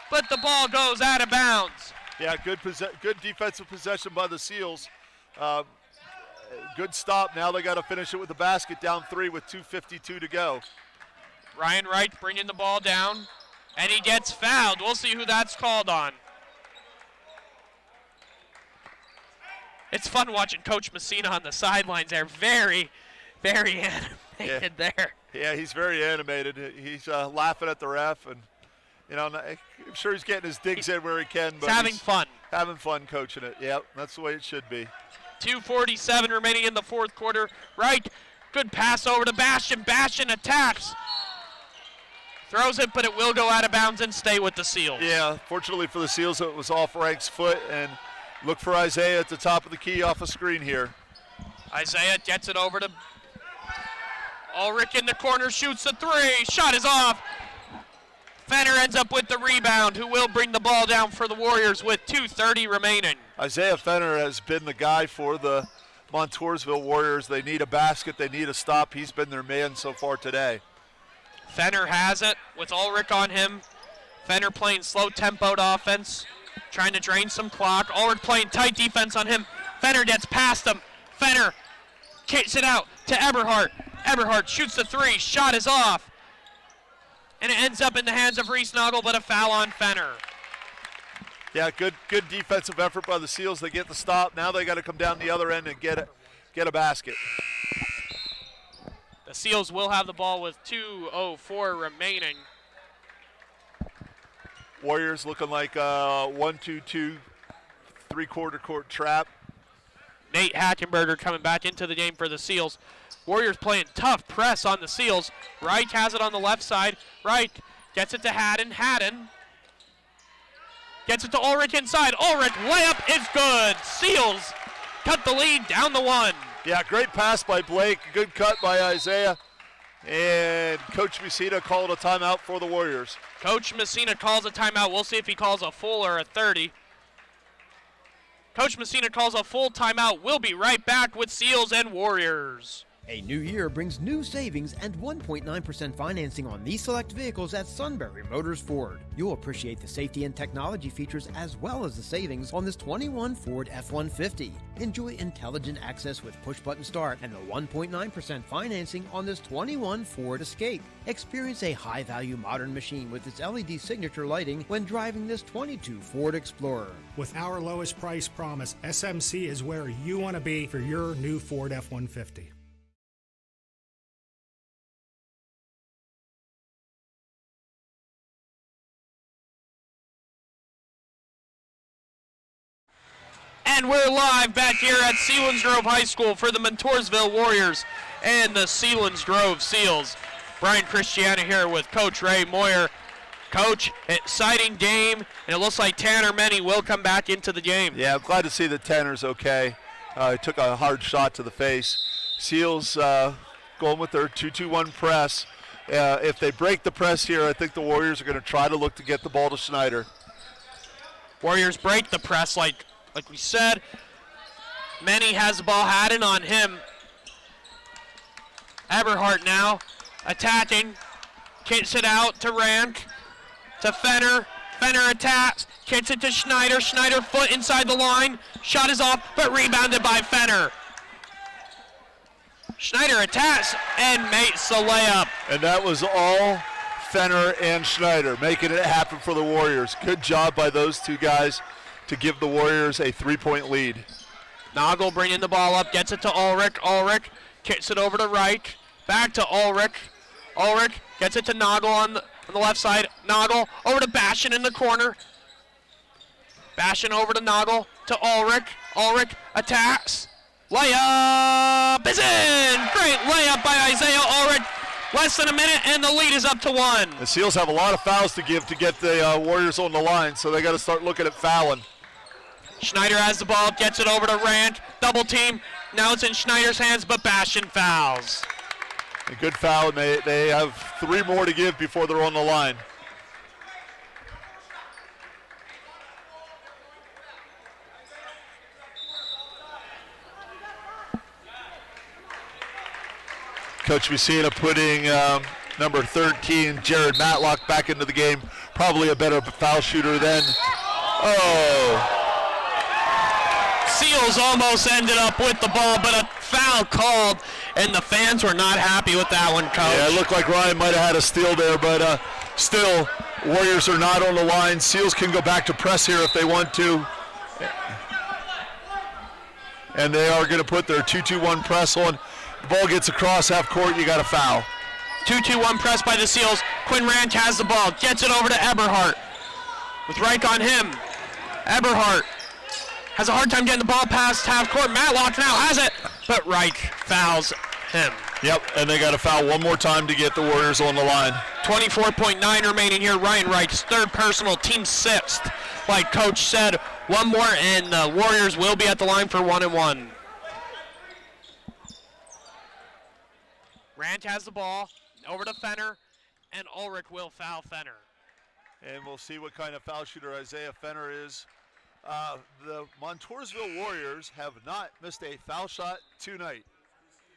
But the ball goes out of bounds. Yeah, good defensive possession by the Seals. Good stop. Now they got to finish it with the basket, down 3 with 2:52 to go. Ryan Wright bringing the ball down, and he gets fouled. We'll see who that's called on. It's fun watching Coach Messina on the sidelines there. Very, very animated there. Yeah, he's very animated. He's laughing at the ref, and I'm sure he's getting his digs in where he can. But he's having fun. Having fun coaching it. Yep, that's the way it should be. 2:47 remaining in the fourth quarter. Right, good pass over to Bastian. Bastian attacks. Throws it, but it will go out of bounds and stay with the Seals. Yeah, fortunately for the Seals, it was off Rank's foot, and look for Isaiah at the top of the key off a screen here. Isaiah gets it over to Ulrich in the corner, shoots a 3. Shot is off. Fenner ends up with the rebound, who will bring the ball down for the Warriors with 2:30 remaining. Isaiah Fenner has been the guy for the Montoursville Warriors. They need a basket. They need a stop. He's been their man so far today. Fenner has it with Ulrich on him. Fenner playing slow-tempoed offense, trying to drain some clock. Ulrich playing tight defense on him. Fenner gets past him. Fenner kicks it out to Eberhardt. Eberhardt shoots the 3. Shot is off. And it ends up in the hands of Reese Noggle, but a foul on Fenner. Yeah, good defensive effort by the Seals. They get the stop. Now they got to come down the other end and get a basket. The Seals will have the ball with 2:04 remaining. Warriors looking like a 1-2-2 three-quarter court trap. Nate Hackenberger coming back into the game for the Seals. Warriors playing tough press on the Seals. Wright has it on the left side. Wright gets it to Haddon. Haddon gets it to Ulrich inside. Ulrich, layup is good. Seals cut the lead down to 1. Yeah, great pass by Blake. Good cut by Isaiah. And Coach Messina called a timeout for the Warriors. Coach Messina calls a timeout. We'll see if he calls a full or a 30. Coach Messina calls a full timeout. We'll be right back with Seals and Warriors. A new year brings new savings and 1.9% financing on these select vehicles at Sunbury Motors Ford. You'll appreciate the safety and technology features as well as the savings on this 21 Ford F-150. Enjoy intelligent access with push-button start and the 1.9% financing on this 21 Ford Escape. Experience a high-value modern machine with its LED signature lighting when driving this 22 Ford Explorer. With our lowest price promise, SMC is where you want to be for your new Ford F-150. And we're live back here at Selinsgrove High School for the Montoursville Warriors and the Selinsgrove Seals. Brian Christiana here with Coach Ray Moyer. Coach, exciting game, and it looks like Tanner Many will come back into the game. Yeah, I'm glad to see that Tanner's okay. He took a hard shot to the face. Seals going with their 2-2-1 press. If they break the press here, I think the Warriors are going to try to look to get the ball to Schneider. Warriors break the press like we said. Many has the ball, had it on him. Eberhardt now attacking, kicks it out to Rank, to Fenner. Fenner attacks, kicks it to Schneider. Schneider foot inside the line, shot is off, but rebounded by Fenner. Schneider attacks and makes the layup. And that was all Fenner and Schneider making it happen for the Warriors. Good job by those two guys to give the Warriors a 3-point lead. Noggle bringing the ball up, gets it to Ulrich. Ulrich kicks it over to Reich, back to Ulrich. Ulrich gets it to Noggle on the left side. Noggle over to Bastion in the corner. Bastion over to Noggle to Ulrich. Ulrich attacks. Layup is in! Great layup by Isaiah Ulrich. Less than a minute and the lead is up to 1. The Seals have a lot of fouls to give to get the Warriors on the line, so they got to start looking at fouling. Schneider has the ball, gets it over to Rand. Double team. Now it's in Schneider's hands, but Bastion fouls. A good foul, and they have 3 more to give before they're on the line. Coach Messina putting number 13, Jared Matlock, back into the game. Probably a better foul shooter than. Oh. Seals almost ended up with the ball, but a foul called, and the fans were not happy with that one, Coach. Yeah, it looked like Ryan might have had a steal there, but still, Warriors are not on the line. Seals can go back to press here if they want to. And they are going to put their 2-2-1 press on. The ball gets across half court, you got a foul. 2-2-1 press by the Seals. Quinn Ranch has the ball, gets it over to Eberhardt. With Reich on him. Eberhardt has a hard time getting the ball past half court. Matlock now has it, but Reich fouls him. Yep, and they got to foul one more time to get the Warriors on the line. 24.9 remaining here. Ryan Reich's third personal, team 6th. Like Coach said, one more and the Warriors will be at the line for 1-1. Rand has the ball, over to Fenner, and Ulrich will foul Fenner. And we'll see what kind of foul shooter Isaiah Fenner is. The Montoursville Warriors have not missed a foul shot tonight.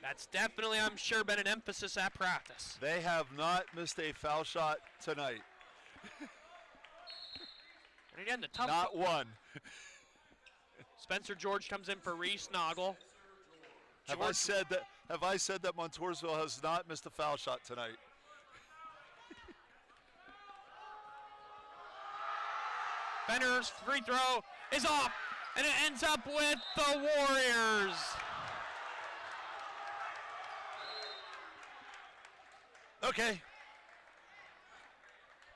That's definitely, I'm sure, been an emphasis at practice. They have not missed a foul shot tonight. And again, the tough. Not one. Spencer George comes in for Reese Noggle. Have I said that Montoursville has not missed a foul shot tonight? Fenner's free throw is off, and it ends up with the Warriors. Okay.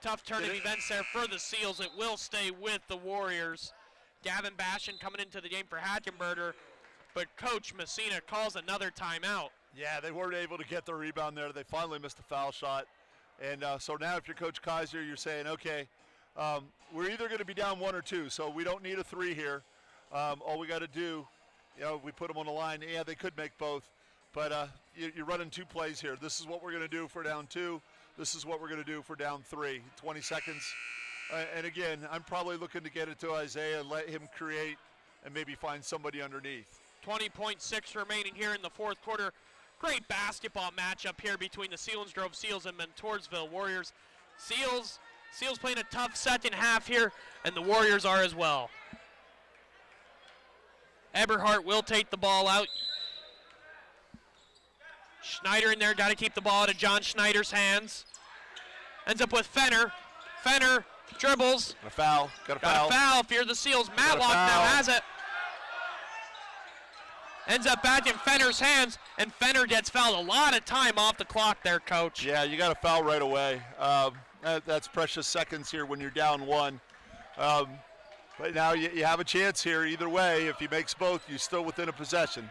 Tough turn of events there for the Seals. It will stay with the Warriors. Gavin Bastion coming into the game for Hackenberger, but Coach Messina calls another timeout. Yeah, they weren't able to get the rebound there. They finally missed a foul shot. And so now if you're Coach Kaiser, you're saying, okay, we're either going to be down 1 or 2, so we don't need a 3 here. All we got to do, we put them on the line. Yeah, they could make both, but you're running 2 plays here. This is what we're going to do for down 2. This is what we're going to do for down 3. 20 seconds. And again, I'm probably looking to get it to Isaiah and let him create and maybe find somebody underneath. 20.6 remaining here in the fourth quarter. Great basketball matchup here between the Selinsgrove Seals and Montoursville Warriors. Seals playing a tough second half here, and the Warriors are as well. Eberhardt will take the ball out. Schneider in there, got to keep the ball out of John Schneider's hands. Ends up with Fenner. Fenner dribbles. Got a foul. Got a foul if you're the Seals. Matlock now has it. Ends up back in Fenner's hands, and Fenner gets fouled. A lot of time off the clock there, Coach. Yeah, you got to foul right away. That's precious seconds here when you're down one. But now you have a chance here either way. If he makes both, you're still within a possession.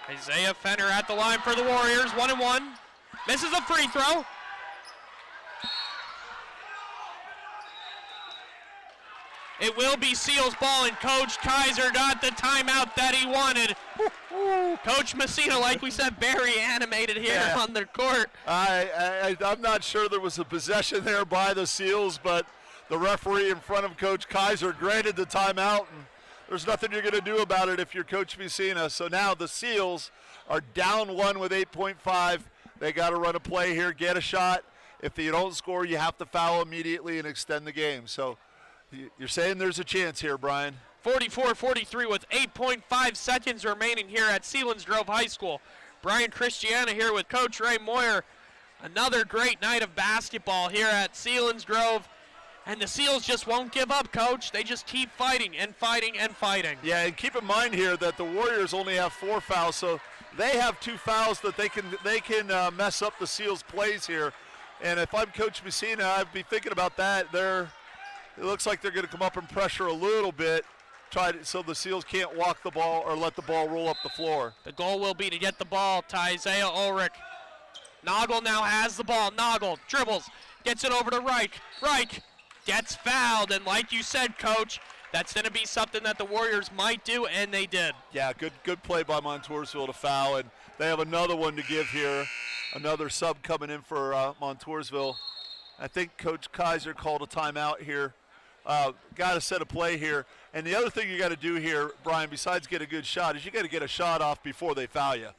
Isaiah Fenner at the line for the Warriors, 1-1. Misses a free throw. It will be Seals ball, and Coach Kaiser got the timeout that he wanted. Coach Messina, like we said, very animated here on the court. I'm not sure there was a possession there by the Seals, but the referee in front of Coach Kaiser granted the timeout, and there's nothing you're going to do about it if you're Coach Messina. So now the Seals are down one with 8.5. They got to run a play here, get a shot. If you don't score, you have to foul immediately and extend the game. So you're saying there's a chance here, Brian. 44-43 with 8.5 seconds remaining here at Selinsgrove High School. Brian Christiana here with Coach Ray Moyer. Another great night of basketball here at Selinsgrove. And the Seals just won't give up, Coach. They just keep fighting and fighting and fighting. Yeah, and keep in mind here that the Warriors only have 4 fouls, so they have 2 fouls that they can mess up the Seals' plays here. And if I'm Coach Messina, I'd be thinking about that. It looks like they're going to come up and pressure a little bit, so the Seals can't walk the ball or let the ball roll up the floor. The goal will be to get the ball to Isaiah Ulrich. Noggle now has the ball. Noggle dribbles, gets it over to Reich. Reich gets fouled, and like you said, Coach, that's going to be something that the Warriors might do, and they did. Yeah, good play by Montoursville to foul, and they have another one to give here. Another sub coming in for Montoursville. I think Coach Kaiser called a timeout here. Got to set a play here. And the other thing you got to do here, Brian, besides get a good shot, is you got to get a shot off before they foul you.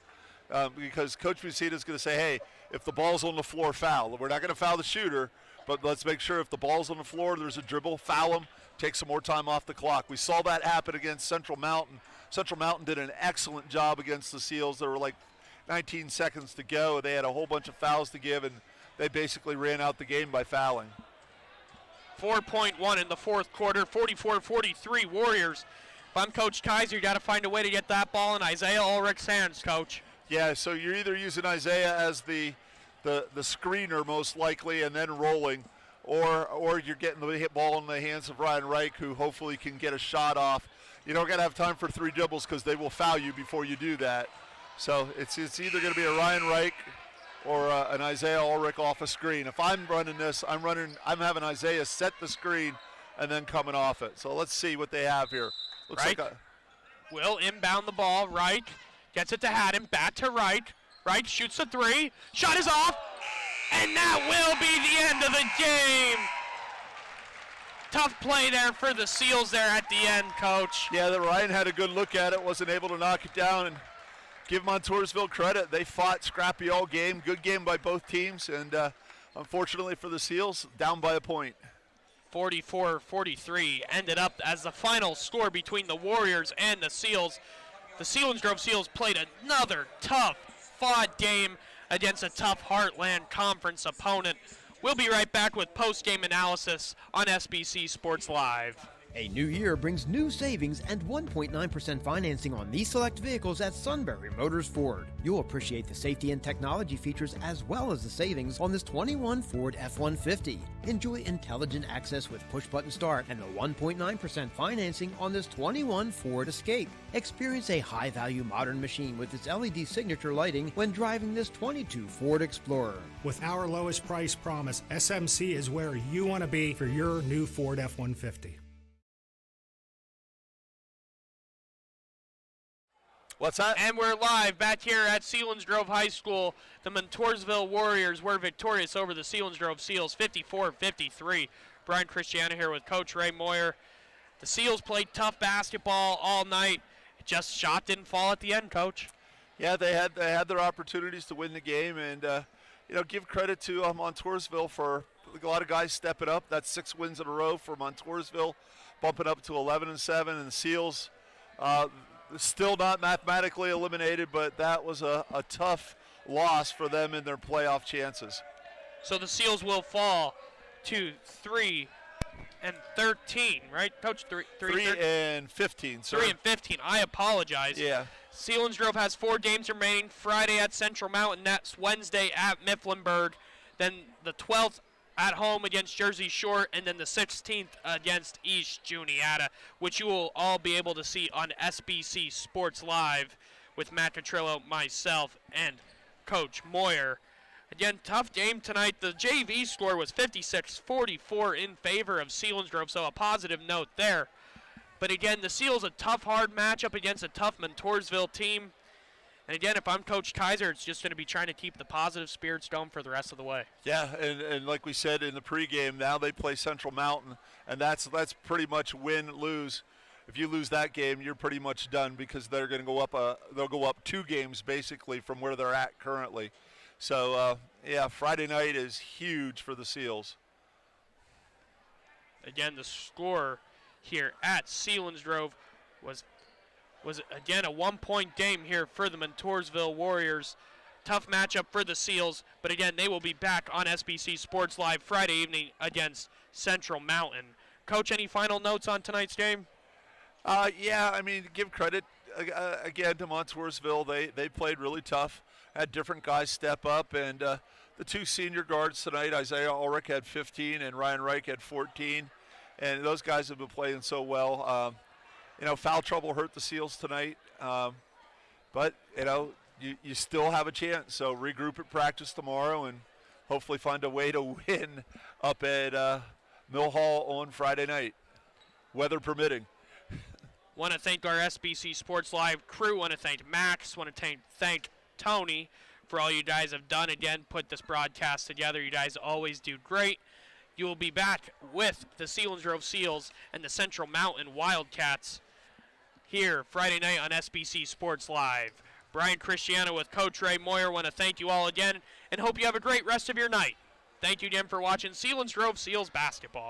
Because Coach Messina is going to say, hey, if the ball's on the floor, foul. We're not going to foul the shooter, but let's make sure if the ball's on the floor, there's a dribble, foul them, take some more time off the clock. We saw that happen against Central Mountain. Central Mountain did an excellent job against the Seals. There were like 19 seconds to go. They had a whole bunch of fouls to give, and they basically ran out the game by fouling. 4.1 in the fourth quarter, 44-43 Warriors. If I'm Coach Kaiser, you got to find a way to get that ball in Isaiah Ulrich's hands, Coach. Yeah, so you're either using Isaiah as the screener most likely and then rolling, or you're getting the hit ball in the hands of Ryan Reich, who hopefully can get a shot off. You don't got to have time for 3 dribbles because they will foul you before you do that. So it's either going to be a Ryan Reich or an Isaiah Ulrich off a screen. If I'm running this, I'm having Isaiah set the screen and then coming off it. So let's see what they have here. Looks Reich like will inbound the ball. Reich gets it to Haddon. Back to Reich. Reich shoots a 3. Shot is off. And that will be the end of the game. Tough play there for the Seals there at the end, Coach. Yeah, the Ryan had a good look at it, wasn't able to knock it down, and give Montoursville credit. They fought scrappy all game. Good game by both teams, and unfortunately for the Seals, down by a point. 44-43 ended up as the final score between the Warriors and the Seals. The Selinsgrove Seals played another tough, fought game against a tough Heartland Conference opponent. We'll be right back with post-game analysis on SBC Sports Live. A new year brings new savings and 1.9% financing on these select vehicles at Sunbury Motors Ford. You'll appreciate the safety and technology features as well as the savings on this 21 Ford F-150. Enjoy intelligent access with push-button start and the 1.9% financing on this 21 Ford Escape. Experience a high-value modern machine with its LED signature lighting when driving this 22 Ford Explorer. With our lowest price promise, SMC is where you want to be for your new Ford F-150. What's that? And we're live back here at Selinsgrove High School. The Montoursville Warriors were victorious over the Selinsgrove Seals, 54-53. Brian Christiana here with Coach Ray Moyer. The Seals played tough basketball all night. Just shot didn't fall at the end, Coach. Yeah, they had their opportunities to win the game, and give credit to Montoursville for a lot of guys stepping up. That's 6 wins in a row for Montoursville, bumping up to 11-7, and the Seals still not mathematically eliminated, but that was a tough loss for them in their playoff chances. So the Seals will fall to 3-13, right, Coach? 3-15, sir. 3-15. I apologize. Yeah. Selinsgrove has 4 games remaining. Friday at Central Mountain. That's Wednesday at Mifflinburg. Then the 12th at home against Jersey Shore, and then the 16th against East Juniata, which you will all be able to see on SBC Sports Live with Matt Catrillo, myself, and Coach Moyer. Again, tough game tonight. The JV score was 56-44 in favor of Selinsgrove, so a positive note there. But again, the Seals a tough, hard matchup against a tough Montoursville team. And again, if I'm Coach Kaiser, it's just going to be trying to keep the positive spirits going for the rest of the way. Yeah, and like we said in the pregame, now they play Central Mountain, and that's pretty much win, lose. If you lose that game, you're pretty much done because they're going to go up. They'll go up 2 games basically from where they're at currently. So Friday night is huge for the Seals. Again, the score here at Selinsgrove was again a 1-point game here for the Montoursville Warriors. Tough matchup for the Seals, but again, they will be back on SBC Sports Live Friday evening against Central Mountain. Coach, any final notes on tonight's game? Give credit again to Montoursville. They played really tough, had different guys step up, and the 2 senior guards tonight, Isaiah Ulrich had 15 and Ryan Reich had 14, and those guys have been playing so well. Foul trouble hurt the Seals tonight, but you still have a chance. So regroup at practice tomorrow and hopefully find a way to win up at Mill Hall on Friday night, weather permitting. Want to thank our SBC Sports Live crew. Want to thank Max. Want to thank Tony for all you guys have done. Again, put this broadcast together. You guys always do great. You will be back with the Selinsgrove Seals and the Central Mountain Wildcats here Friday night on SBC Sports Live. Brian Christiana with Coach Ray Moyer. Want to thank you all again and hope you have a great rest of your night. Thank you again for watching Selinsgrove Seals basketball.